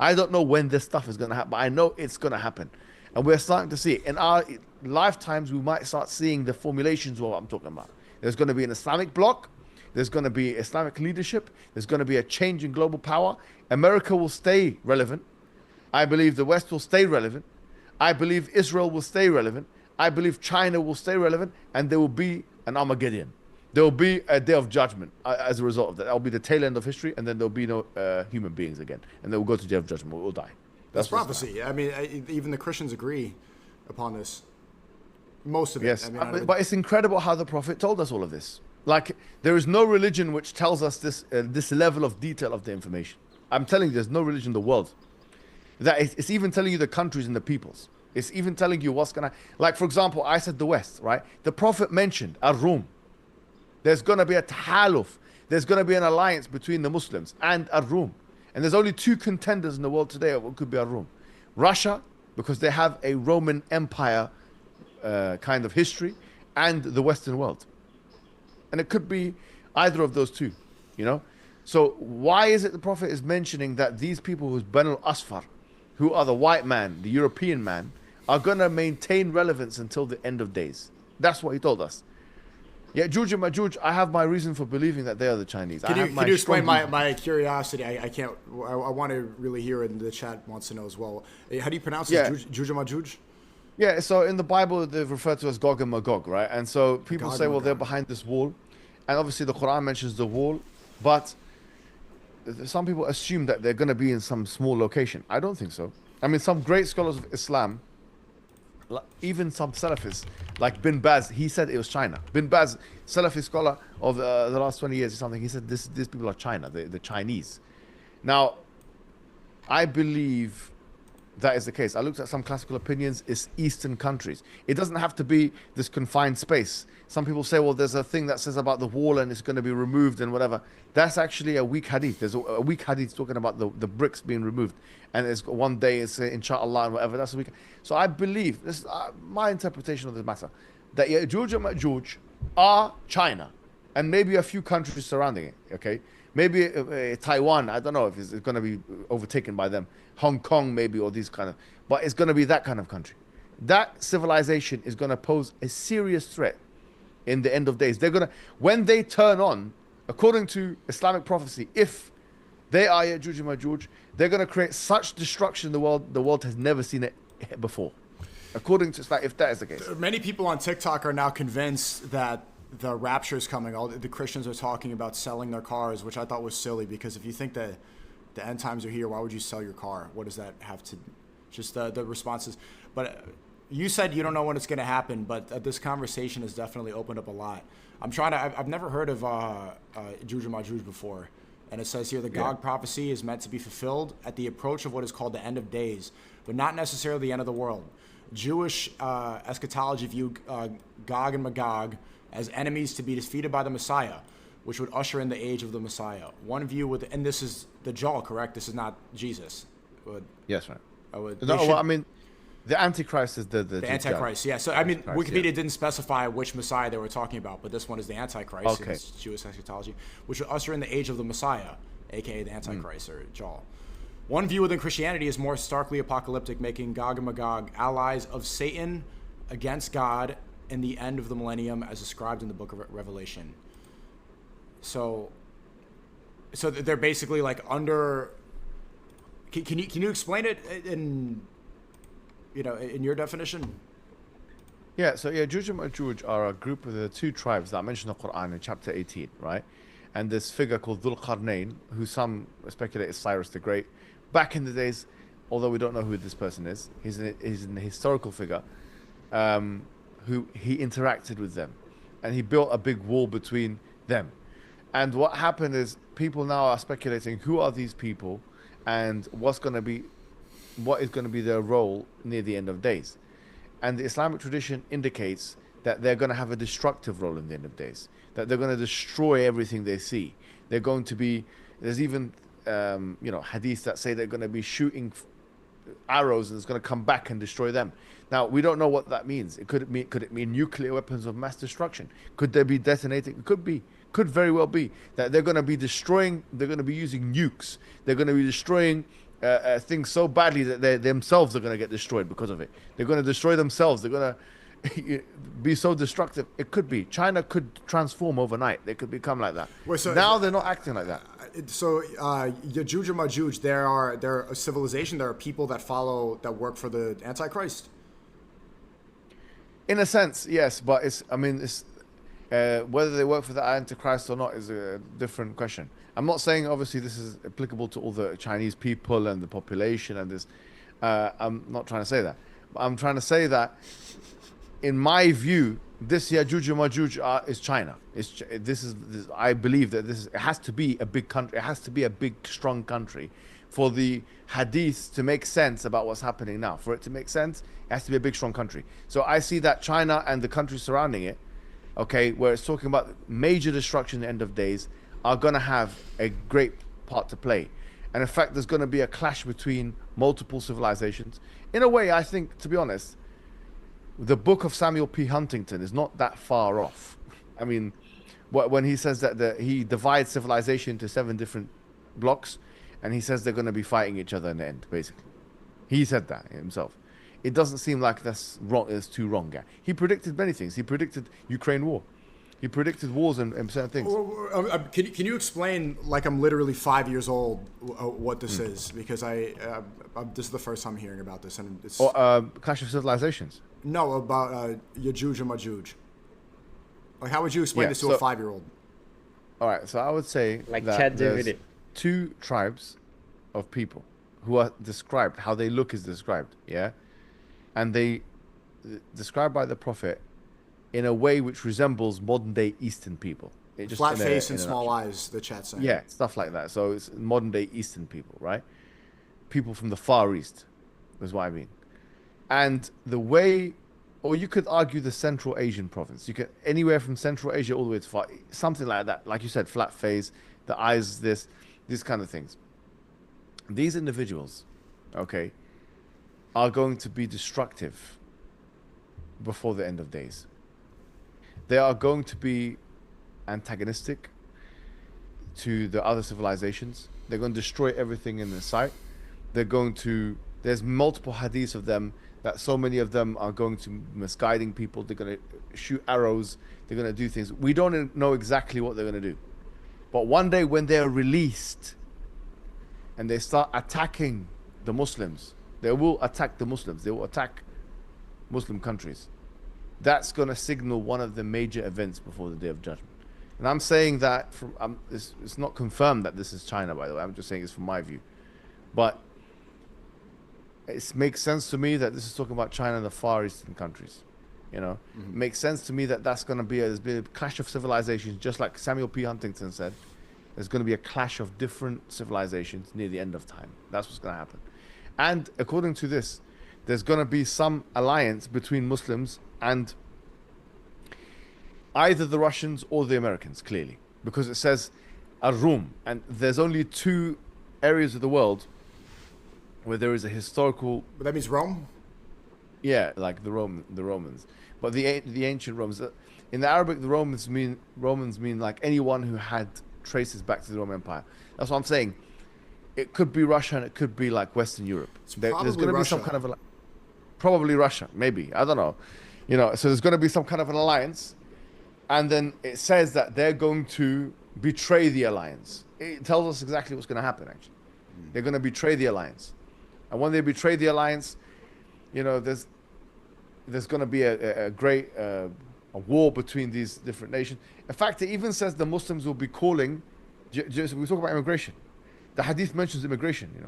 Speaker 2: I don't know when this stuff is going to happen, but I know it's going to happen. And we're starting to see it. In our lifetimes, we might start seeing the formulations of what I'm talking about. There's going to be an Islamic bloc. There's going to be Islamic leadership. There's going to be a change in global power. America will stay relevant. I believe the West will stay relevant. I believe Israel will stay relevant. I believe China will stay relevant. And there will be an Armageddon. There will be a day of judgment as a result of that. That will be the tail end of history. And then there will be no human beings again. And then we'll go to day of judgment. We'll die.
Speaker 1: That's prophecy. I mean, even the Christians agree upon this. Most of it.
Speaker 2: Yes,
Speaker 1: I mean,
Speaker 2: but it's incredible how the Prophet told us all of this. Like, there is no religion which tells us this level of detail of the information. I'm telling you, there's no religion in the world. That it's even telling you the countries and the peoples. It's even telling you what's going to... Like, for example, I said the West, right? The Prophet mentioned Ar-Rum. There's going to be a tahaluf. There's going to be an alliance between the Muslims and Ar-Rum. And there's only two contenders in the world today of what could be Ar-Rum. Russia, because they have a Roman Empire kind of history, and the Western world. And it could be either of those two, So why is it the Prophet is mentioning that these people who's Banu Asfar, who are the white man, the European man, are going to maintain relevance until the end of days? That's what he told us. Ya'juj and Ma'juj, I have my reason for believing that they are the Chinese.
Speaker 1: Can you explain my curiosity? I can't. I want to really hear it, and the chat wants to know as well. How do you pronounce it? Juj and Ma'juj?
Speaker 2: Yeah, so in the Bible, they're referred to as Gog and Magog, right? And so people say, well, they're behind this wall. And obviously the Quran mentions the wall, but some people assume that they're going to be in some small location. I don't think so. I mean, some great scholars of Islam, even some Salafis, like Bin Baz, he said it was China. Bin Baz, Salafi scholar of the last 20 years or something, he said these people are China, the Chinese. Now, I believe that is the case. I looked at some classical opinions, it's Eastern countries. It doesn't have to be this confined space. Some people say, well, there's a thing that says about the wall and it's going to be removed and whatever. That's actually a weak hadith. There's a weak hadith talking about the bricks being removed. And it's one day it's inshallah and whatever. That's a weak. So I believe, this is my interpretation of this matter, that Ya'juj and Ma'juj are China and maybe a few countries surrounding it, okay? Maybe Taiwan, I don't know if it's going to be overtaken by them. Hong Kong maybe, or these kind of, but it's going to be that kind of country. That civilization is going to pose a serious threat in the end of days. They're going to, when they turn on, according to Islamic prophecy, if they are Ya'juj and Ma'juj, they're going to create such destruction in the world has never seen it before. According to Islam, if that is the case.
Speaker 1: Many people on TikTok are now convinced that the rapture is coming. All the Christians are talking about selling their cars, which I thought was silly, because if you think that the end times are here, why would you sell your car? What does that have to, just the responses. But you said you don't know when it's going to happen, but this conversation has definitely opened up a lot. I've never heard of Ya'juj and Ma'juj before. And it says here, the Gog prophecy is meant to be fulfilled at the approach of what is called the end of days, but not necessarily the end of the world. Jewish eschatology view Gog and Magog as enemies to be defeated by the Messiah, which would usher in the age of the Messiah. One view with, and this is the Dajjal, correct? This is not Jesus.
Speaker 2: Yes, right. Well, I mean, the Antichrist is the
Speaker 1: Antichrist, yeah. So, I mean, Wikipedia
Speaker 2: yeah.
Speaker 1: didn't specify which Messiah they were talking about, but this one is the Antichrist.
Speaker 2: Okay.
Speaker 1: It's Jewish eschatology, which would usher in the age of the Messiah, a.k.a. the Antichrist, or Dajjal. One view within Christianity is more starkly apocalyptic, making Gog and Magog allies of Satan against God in the end of the millennium, as described in the book of Revelation. So they're basically like under. Can you explain it in your definition?
Speaker 2: Yeah. So Ya'juj and Ma'juj are a group of the two tribes that I mentioned in the Quran in chapter 18, right? And this figure called Dhul Qarnayn, who some speculate is Cyrus the Great. Back in the days, although we don't know who this person is, he's an historical figure, who he interacted with them, and he built a big wall between them. And what happened is people now are speculating who are these people, and what is going to be their role near the end of days. And the Islamic tradition indicates that they're going to have a destructive role in the end of days, that they're going to destroy everything they see. They're going to be, there's even hadiths that say they're going to be shooting arrows and it's going to come back and destroy them. Now, we don't know what that means. Could it mean nuclear weapons of mass destruction? Could they be detonating? It could very well be that they're going to be destroying, they're going to be using nukes. They're going to be destroying things so badly that they themselves are going to get destroyed because of it. They're going to destroy themselves. They're going to be so destructive. It could be. China could transform overnight. They could become like that. Wait, so now they're not acting like that.
Speaker 1: So Ya'juj and Ma'juj, they're a civilization. There are people that work for the Antichrist.
Speaker 2: In a sense, yes, but whether they work for the Antichrist or not is a different question. I'm not saying obviously this is applicable to all the Chinese people and the population and this. I'm not trying to say that. But I'm trying to say that, in my view, this Ya'juj and Ma'juj is China. I believe that it has to be a big country. It has to be a big, strong country for the hadith to make sense about what's happening now. For it to make sense, it has to be a big, strong country. So I see that China and the countries surrounding it, okay, where it's talking about major destruction at the end of days, are going to have a great part to play. And in fact, there's going to be a clash between multiple civilizations. In a way, I think, to be honest, the book of Samuel P. Huntington is not that far off. I mean, when he says that he divides civilization into 7 different blocks, and he says they're going to be fighting each other in the end, basically. He said that himself. It doesn't seem like that's wrong. It's too wrong. Yeah. He predicted many things. He predicted Ukraine war. He predicted wars and certain things.
Speaker 1: Can you explain, like I'm literally 5 years old, what this is? Because this is the first time hearing about this, and it's
Speaker 2: Clash of Civilizations.
Speaker 1: No, about Ya'juj and Ma'juj. Like, how would you explain this to a 5-year-old?
Speaker 2: all right. So I would say
Speaker 3: Like
Speaker 2: that there's
Speaker 3: ChatGPT.
Speaker 2: two tribes of people who are described, how they look is described, yeah? And they described by the Prophet in a way which resembles modern day Eastern people. It just
Speaker 1: Flat face and
Speaker 2: in a
Speaker 1: small
Speaker 2: nutshell.
Speaker 1: eyes, the chat's saying.
Speaker 2: Yeah, stuff like that. So it's modern day Eastern people, right? People from the Far East is what I mean. And the way, or you could argue the Central Asian province. You could anywhere from Central Asia all the way to far, something like that. Like you said, flat face, the eyes, these kind of things. These individuals, okay, are going to be destructive before the end of days. They are going to be antagonistic to the other civilizations. They're going to destroy everything in their sight. They're going to, there's multiple hadiths of them that so many of them are going to misguiding people. They're going to shoot arrows. They're going to do things. We don't know exactly what they're going to do. But one day when they're released and they start attacking the Muslims, they will attack the Muslims. They will attack Muslim countries. That's going to signal one of the major events before the Day of Judgment. And I'm saying that from it's not confirmed that this is China, by the way. I'm just saying it's from my view. But it makes sense to me that this is talking about China and the Far Eastern countries. You know, It makes sense to me that that's going to be there's been a clash of civilizations, just like Samuel P. Huntington said. There's going to be a clash of different civilizations near the end of time. That's what's going to happen. And according to this, there's going to be some alliance between Muslims and either the Russians or the Americans, clearly, because it says Ar-Rum, and there's only two areas of the world where there is a historical,
Speaker 1: But that means Rome?
Speaker 2: yeah, like the Romans, but the ancient Romans. In the Arabic, the Romans mean like anyone who had traces back to the Roman Empire. That's what I'm saying. It could be Russia and it could be like Western Europe. There's going to be some kind of probably Russia, maybe, I don't know. You know, so there's going to be some kind of an alliance, and then it says that they're going to betray the alliance. It tells us exactly what's going to happen. Actually, they're going to betray the alliance, and when they betray the alliance, you know, there's going to be a great a war between these different nations. In fact, it even says the Muslims will be calling. We talk about immigration. The hadith mentions immigration. You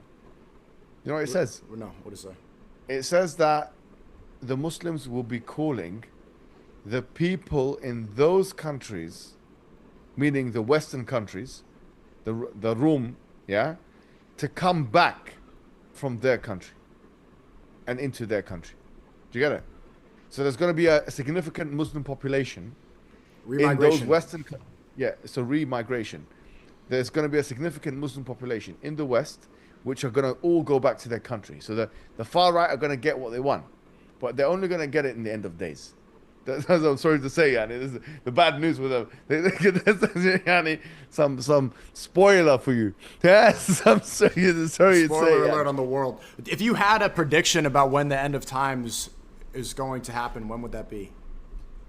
Speaker 2: know what it says?
Speaker 1: No, what does it say?
Speaker 2: It says that the Muslims will be calling the people in those countries, meaning the Western countries, the Rum, yeah, to come back from their country and into their country. Do you get it? So there's going to be a significant Muslim population in those Western, so remigration. There's going to be a significant Muslim population in the West, which are going to all go back to their country. So the far right are going to get what they want, but they're only going to get it in the end of days. That's what I'm sorry to say, Yani. This is the bad news with them. Yani, some spoiler for you. Yes, I'm sorry to say.
Speaker 1: Spoiler alert on the world. If you had a prediction about when the end of times is going to happen, when would that be?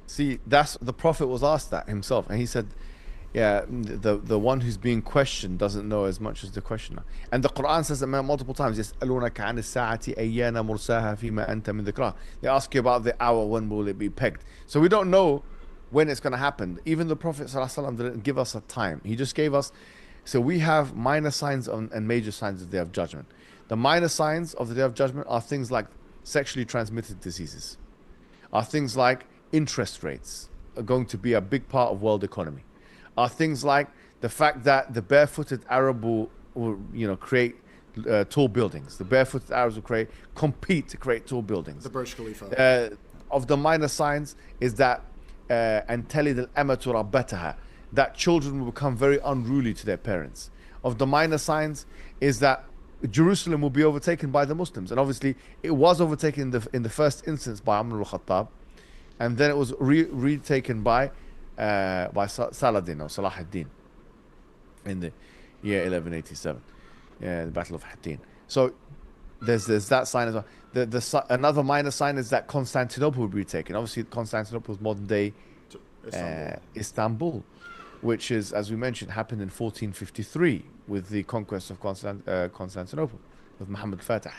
Speaker 2: See, that's the Prophet was asked that himself, and he said, yeah, the one who's being questioned doesn't know as much as the questioner. And the Quran says it multiple times. يَسْأَلُونَكَ عَنِ السَّاعَةِ أَيَّانَ مُرْسَاهَا فِيمَا أَنْتَ مِنْ ذِكْرَهَا. They ask you about the hour, when will it be pegged? So we don't know when it's going to happen. Even the Prophet ﷺ didn't give us a time. He just gave us, so we have minor signs and major signs of the Day of Judgment. The minor signs of the Day of Judgment are things like sexually transmitted diseases, are things like interest rates are going to be a big part of world economy, are things like the fact that the barefooted Arab will create tall buildings. The barefooted Arabs will compete to create tall buildings.
Speaker 1: The Burj Khalifa.
Speaker 2: Of the minor signs is that and تَلِدَ الْأَمَةُ رَبَّتَهَا, that children will become very unruly to their parents. Of the minor signs is that Jerusalem will be overtaken by the Muslims, and obviously it was overtaken in the first instance by Umar al-Khattab, and then it was retaken by Saladin or Salah ad-Din in the year 1187, the Battle of Hattin. So there's that sign as well. Another minor sign is that Constantinople will be retaken. Obviously, Constantinople is modern day Istanbul, which is, as we mentioned, happened in 1453 with the conquest of Constantinople with Mohammed Fatah.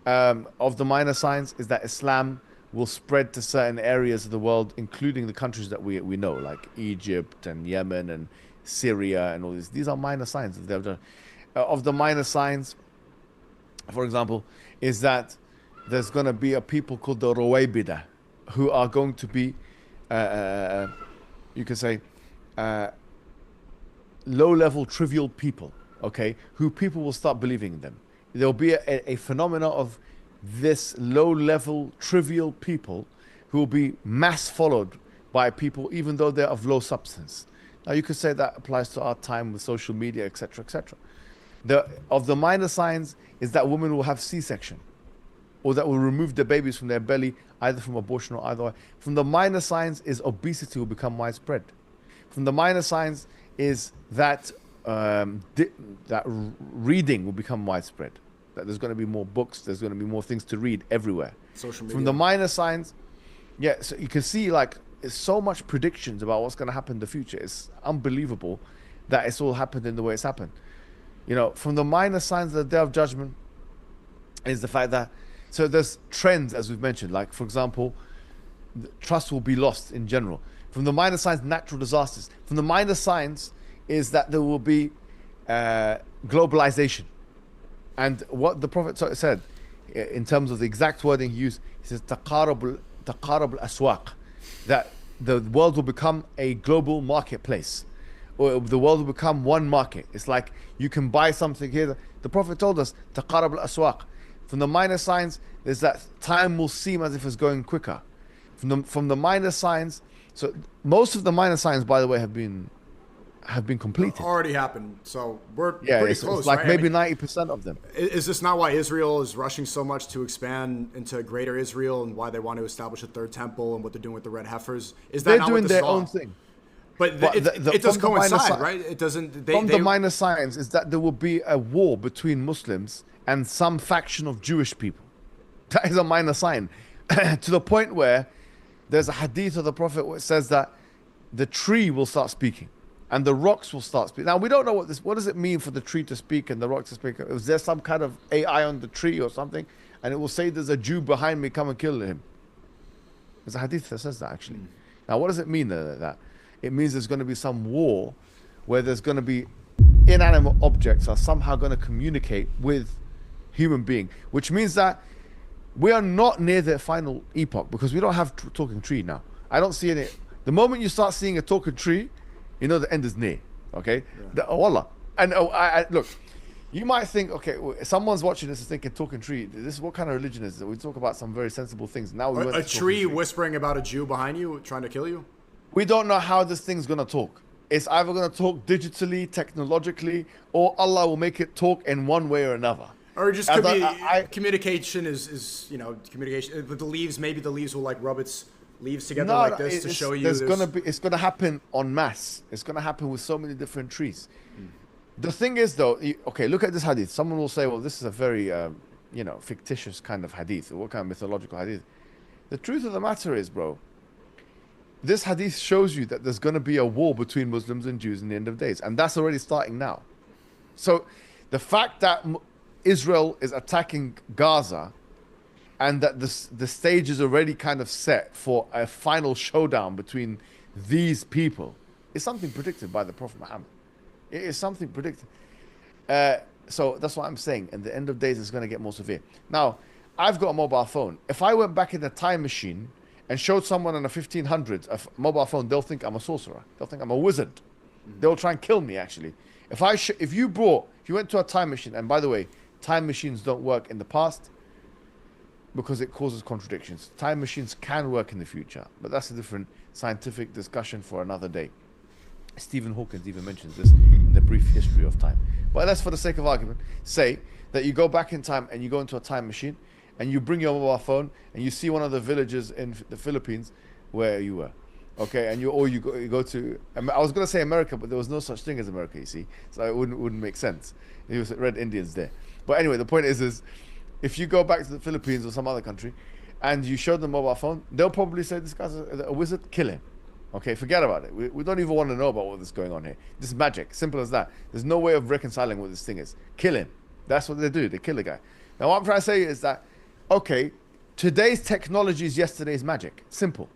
Speaker 2: Of the minor signs is that Islam will spread to certain areas of the world, including the countries that we know, like Egypt and Yemen and Syria and all this. These are minor signs of the minor signs. For example, is that there's going to be a people called the Ruwaybida, who are going to be, you can say, low-level, trivial people, okay, who people will start believing in them. There'll be a phenomena of this low-level, trivial people who will be mass followed by people, even though they're of low substance. Now, you could say that applies to our time with social media, etc., etc. Of the minor signs is that women will have C-section, or that will remove their babies from their belly, either from abortion or either way. From the minor signs is obesity will become widespread. From the minor signs is that that reading will become widespread. That there's going to be more books, there's going to be more things to read everywhere.
Speaker 1: Social media.
Speaker 2: From the minor signs, yeah, so you can see like it's so much predictions about what's going to happen in the future. It's unbelievable that it's all happened in the way it's happened. You know, from the minor signs of the Day of Judgment is the fact that, so there's trends, as we've mentioned, like, for example, trust will be lost in general. From the minor signs, natural disasters. From the minor signs is that there will be globalization. And what the Prophet said, in terms of the exact wording he used, he says, taqarab al-aswaq, that the world will become a global marketplace. Or the world will become one market. It's like you can buy something here. The Prophet told us, taqarab al-aswaq. From the minor signs, there's that time will seem as if it's going quicker. From the minor signs, so most of the minor signs, by the way, have been completed.
Speaker 1: Already happened. So we're pretty close.
Speaker 2: It's like
Speaker 1: right?
Speaker 2: maybe 90% of them.
Speaker 1: Is this not why Israel is rushing so much to expand into greater Israel, and why they want to establish a third temple and what they're doing with the red heifers? Is that
Speaker 2: They're
Speaker 1: not
Speaker 2: doing
Speaker 1: what this
Speaker 2: their
Speaker 1: is all?
Speaker 2: own thing.
Speaker 1: But it does coincide, right? It doesn't.
Speaker 2: From the minor signs is that there will be a war between Muslims and some faction of Jewish people. That is a minor sign. To the point where there's a hadith of the Prophet which says that the tree will start speaking and the rocks will start speaking. Now, we don't know what does it mean for the tree to speak and the rocks to speak? Is there some kind of AI on the tree or something? And it will say, there's a Jew behind me, come and kill him. There's a hadith that says that, actually. Now, what does it mean that? It means there's going to be some war where there's going to be inanimate objects are somehow going to communicate with human being, which means that we are not near the final epoch because we don't have talking tree now. I don't see any. The moment you start seeing a talking tree, you know the end is near. Okay, wallah. And look, you might think, okay, someone's watching this and thinking, talking tree. This is what kind of religion is it? We talk about some very sensible things. Now we
Speaker 1: a tree whispering about a Jew behind you trying to kill you.
Speaker 2: We don't know how this thing's gonna talk. It's either gonna talk digitally, technologically, or Allah will make it talk in one way or another.
Speaker 1: Or it just could be communication is communication. With the leaves, maybe the leaves will like rub its leaves together like this to show you.
Speaker 2: It's gonna happen en masse. It's gonna happen with so many different trees. The thing is, though, okay, look at this hadith. Someone will say, well, this is a very fictitious kind of hadith. What kind of mythological hadith? The truth of the matter is, bro, this hadith shows you that there's going to be a war between Muslims and Jews in the end of days. And that's already starting now. So the fact that Israel is attacking Gaza and that the stage is already kind of set for a final showdown between these people is something predicted by the Prophet Muhammad. It is something predicted. So that's what I'm saying. And the end of days is going to get more severe. Now, I've got a mobile phone. If I went back in the time machine and showed someone in the 1500s a mobile phone, they'll think I'm a sorcerer. They'll think I'm a wizard. They'll try and kill me, actually. If you went to a time machine, and by the way, time machines don't work in the past because it causes contradictions. Time machines can work in the future, but that's a different scientific discussion for another day. Stephen Hawking even mentions this in the brief history of time. But let's, for the sake of argument, say that you go back in time and you go into a time machine and you bring your mobile phone and you see one of the villages in the Philippines where you were. Okay, and you go to, I was going to say America, but there was no such thing as America, you see. So it wouldn't make sense. It was Red Indians there. But anyway, the point is if you go back to the Philippines or some other country and you show them a mobile phone, they'll probably say, this guy's a wizard, kill him. Okay, forget about it. We don't even want to know about what is going on here. This is magic, simple as that. There's no way of reconciling what this thing is. Kill him. That's what they do. They kill the guy. Now, what I'm trying to say is that, okay, today's technology is yesterday's magic. Simple.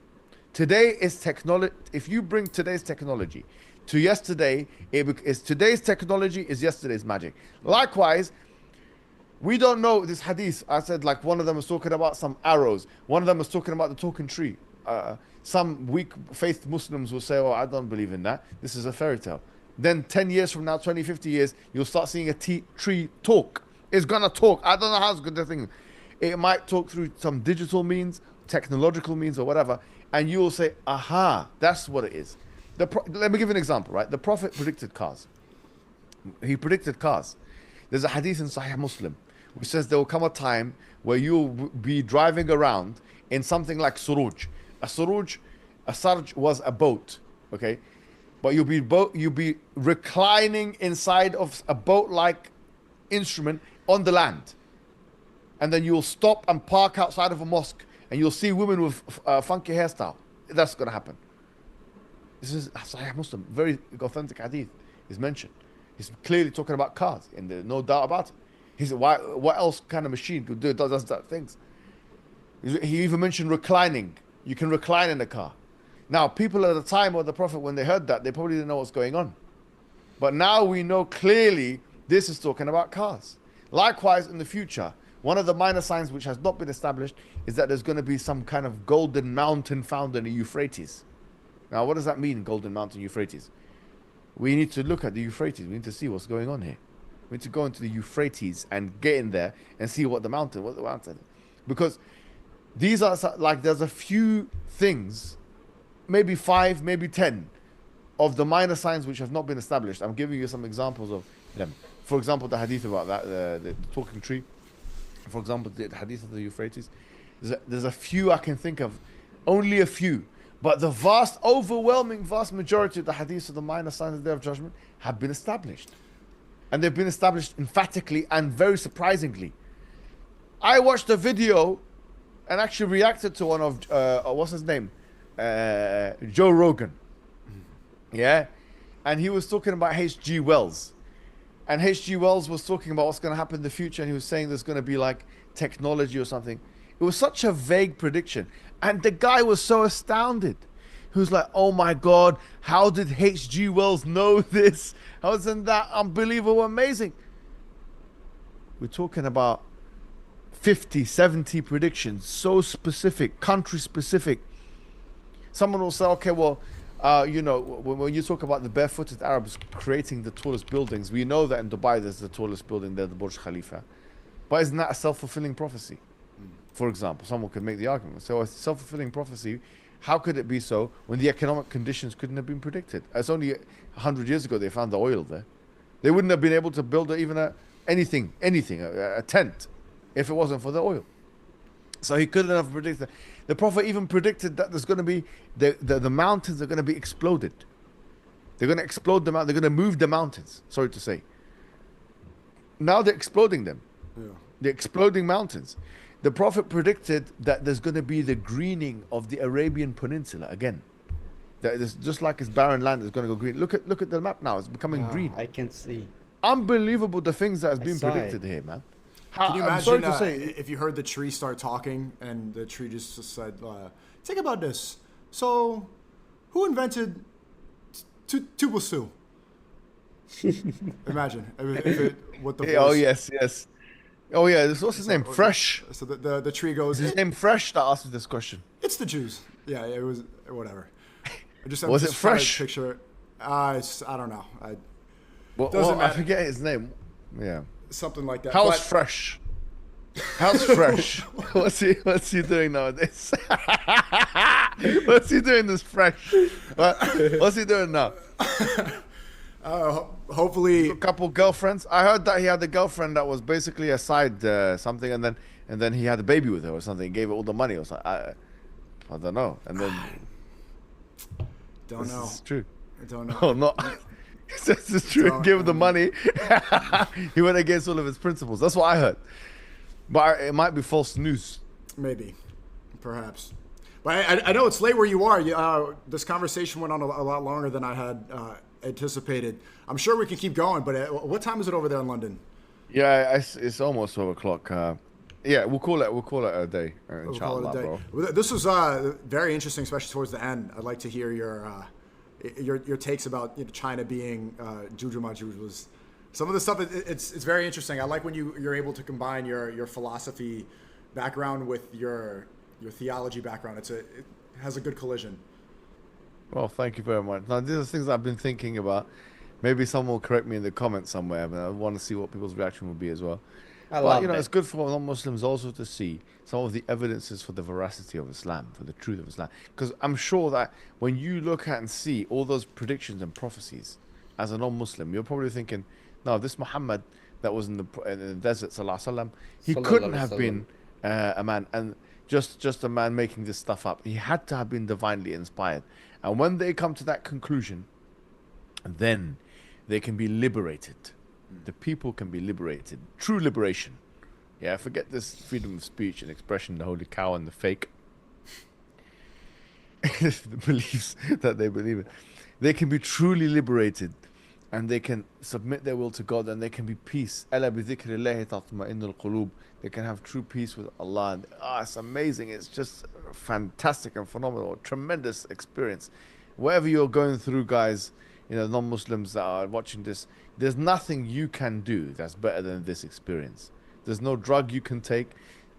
Speaker 2: Today is technology. If you bring today's technology to yesterday, is today's technology is yesterday's magic. Likewise, we don't know this hadith. I said like one of them was talking about some arrows. One of them was talking about the talking tree. Some weak faith Muslims will say, oh, I don't believe in that. This is a fairy tale. Then 10 years from now, 20, 50 years, you'll start seeing a tree talk. It's going to talk. I don't know how it's good to think. It might talk through some digital means, technological means or whatever. And you will say, aha, that's what it is. Let me give you an example, right? The Prophet predicted cars. He predicted cars. There's a hadith in Sahih Muslim which says there will come a time where you'll be driving around in something like suruj. A sarj was a boat, okay? But you'll be reclining inside of a boat-like instrument on the land. And then you'll stop and park outside of a mosque and you'll see women with funky hairstyle. That's going to happen. This is Sahih Muslim, very authentic hadith is mentioned. He's clearly talking about cars, and there's no doubt about it. He said, what else kind of machine could do does that things? He even mentioned reclining. You can recline in the car. Now, people at the time of the Prophet, when they heard that, they probably didn't know what's going on. But now we know clearly this is talking about cars. Likewise, in the future, one of the minor signs which has not been established is that there's going to be some kind of golden mountain found in the Euphrates. Now, what does that mean, golden mountain Euphrates? We need to look at the Euphrates. We need to see what's going on here. We need to go into the Euphrates and get in there and see what the mountain is. Because these are like, there's a few things, maybe 5, maybe 10 of the minor signs which have not been established. I'm giving you some examples of them. For example, the hadith about that, the talking tree. For example, the hadith of the Euphrates. There's a few I can think of, only a few. But the vast majority of the hadiths of the minor signs of the Day of Judgment have been established. And they've been established emphatically and very surprisingly. I watched a video and actually reacted to one of, what's his name? Joe Rogan. Yeah? And he was talking about H.G. Wells. And H.G. Wells was talking about what's going to happen in the future, and he was saying there's going to be like technology or something. It was such a vague prediction. And the guy was so astounded. He was like, oh my God, how did H.G. Wells know this? How isn't that unbelievable, amazing? We're talking about 50, 70 predictions, so specific, country specific. Someone will say, okay, well, you know, when you talk about the barefooted Arabs creating the tallest buildings, we know that in Dubai there's the tallest building there, the Burj Khalifa. But isn't that a self-fulfilling prophecy? For example, someone could make the argument. So a self-fulfilling prophecy, how could it be so when the economic conditions couldn't have been predicted? It's only 100 years ago they found the oil there. They wouldn't have been able to build even anything, a tent, if it wasn't for the oil. So he couldn't have predicted. The Prophet even predicted that there's going to be, the mountains are going to be exploded. They're going to explode them out. They're going to move the mountains, sorry to say. Now they're exploding them. Yeah. They're exploding mountains. The Prophet predicted that there's going to be the greening of the Arabian Peninsula again. That is just like it's barren land, it's going to go green. Look at the map now. It's becoming green.
Speaker 3: I can see.
Speaker 2: Unbelievable the things that has been predicted here, man.
Speaker 1: Can you imagine if you heard the tree start talking and the tree just said, think about this. So, who invented 2 plus 2? Imagine. What the
Speaker 2: oh, yes. Oh, yeah. What's his name? Fresh.
Speaker 1: So the tree goes.
Speaker 2: Is his name Fresh that asked me this question?
Speaker 1: It's the Jews. Yeah, it was, whatever.
Speaker 2: Was it Fresh?
Speaker 1: Picture. I don't know.
Speaker 2: Well, I forget his name. Yeah.
Speaker 1: Something like that.
Speaker 2: How's Fresh? How's Fresh? What's he doing nowadays? What's he doing this Fresh? What's he doing now?
Speaker 1: Hopefully
Speaker 2: a couple girlfriends. I heard that he had a girlfriend that was basically a side something, and then he had a baby with her or something. Gave her all the money or something. I don't know. And then
Speaker 1: don't know.
Speaker 2: It's true.
Speaker 1: I don't know.
Speaker 2: Oh no. This is true. Give him the money. He went against all of his principles. That's what I heard. But it might be false news.
Speaker 1: Maybe, perhaps. But I know it's late where you are. This conversation went on a lot longer than I had anticipated. I'm sure we can keep going, but what time is it over there in London?
Speaker 2: Yeah, it's almost 12 o'clock. Yeah, we'll call it a day. Inshallah, bro.
Speaker 1: This was very interesting, especially towards the end. I'd like to hear your your takes about China being Juju Majuj was some of the stuff. It's very interesting. I like when you're able to combine your philosophy background with your theology background. It has a good collision.
Speaker 2: Well, thank you very much. Now, these are things I've been thinking about. Maybe someone will correct me in the comments somewhere, but I want to see what people's reaction will be as well.
Speaker 3: I
Speaker 2: But
Speaker 3: love
Speaker 2: it's
Speaker 3: it.
Speaker 2: good for non-Muslims also to see some of the evidences for the veracity of Islam, for the truth of Islam. Because I'm sure that when you look at and see all those predictions and prophecies as a non-Muslim, you're probably thinking, no, this Muhammad that was in the desert, sallallahu alaihi wasallam, he couldn't
Speaker 3: Sallallahu alaihi
Speaker 2: have been a man and just a man making this stuff up. He had to have been divinely inspired. And when they come to that conclusion, then they can be liberated. The people can be liberated. True liberation. Yeah, forget this freedom of speech and expression, the holy cow and the fake the beliefs that they believe in. They can be truly liberated and they can submit their will to God and they can be peace. Ala bi dhikrillahi tatma'innul qulub. They can have true peace with Allah. And, it's amazing. It's just fantastic and phenomenal. Tremendous experience. Whatever you're going through, guys, non-Muslims that are watching this, there's nothing you can do that's better than this experience. There's no drug you can take.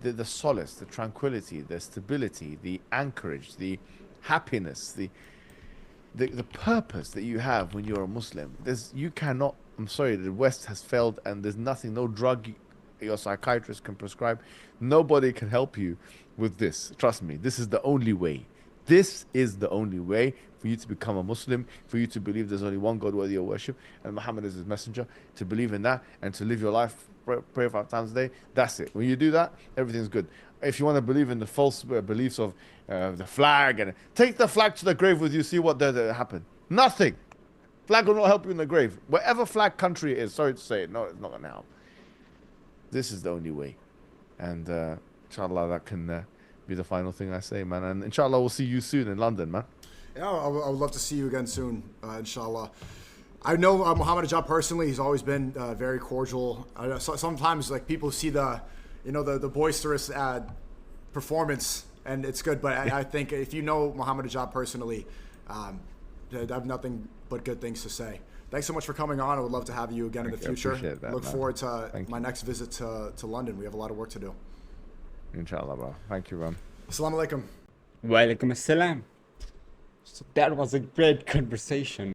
Speaker 2: The solace, the tranquility, the stability, the anchorage, the happiness, the purpose that you have when you're a Muslim. You cannot, I'm sorry, the West has failed and there's nothing, no drug your psychiatrist can prescribe. Nobody can help you with this. Trust me, this is the only way. This is the only way for you to become a Muslim, for you to believe there's only one God worthy of worship, and Muhammad is his messenger, to believe in that, and to live your life, pray 5 times a day. That's it. When you do that, everything's good. If you want to believe in the false beliefs of the flag, and take the flag to the grave with you, see what there happen. Nothing. Flag will not help you in the grave. Wherever flag country it is, sorry to say it, no, it's not going to help. This is the only way. And inshallah, that can be the final thing I say, man. And inshallah, we'll see you soon in London, man.
Speaker 1: Yeah, I would love to see you again soon, inshallah. I know Mohammed Hijab personally. He's always been very cordial. Sometimes like people see the boisterous performance, and it's good. But I think if you know Mohammed Hijab personally, I have nothing but good things to say. Thanks so much for coming on. I would love to have you again in the future.
Speaker 2: Appreciate that,
Speaker 1: Look
Speaker 2: man.
Speaker 1: forward to
Speaker 2: Thank
Speaker 1: my
Speaker 2: you.
Speaker 1: next visit to London. We have a lot of work to do.
Speaker 2: Inshallah, bro. Thank you, man.
Speaker 1: Assalamu alaikum.
Speaker 3: Walaikum assalam. So that was a great conversation.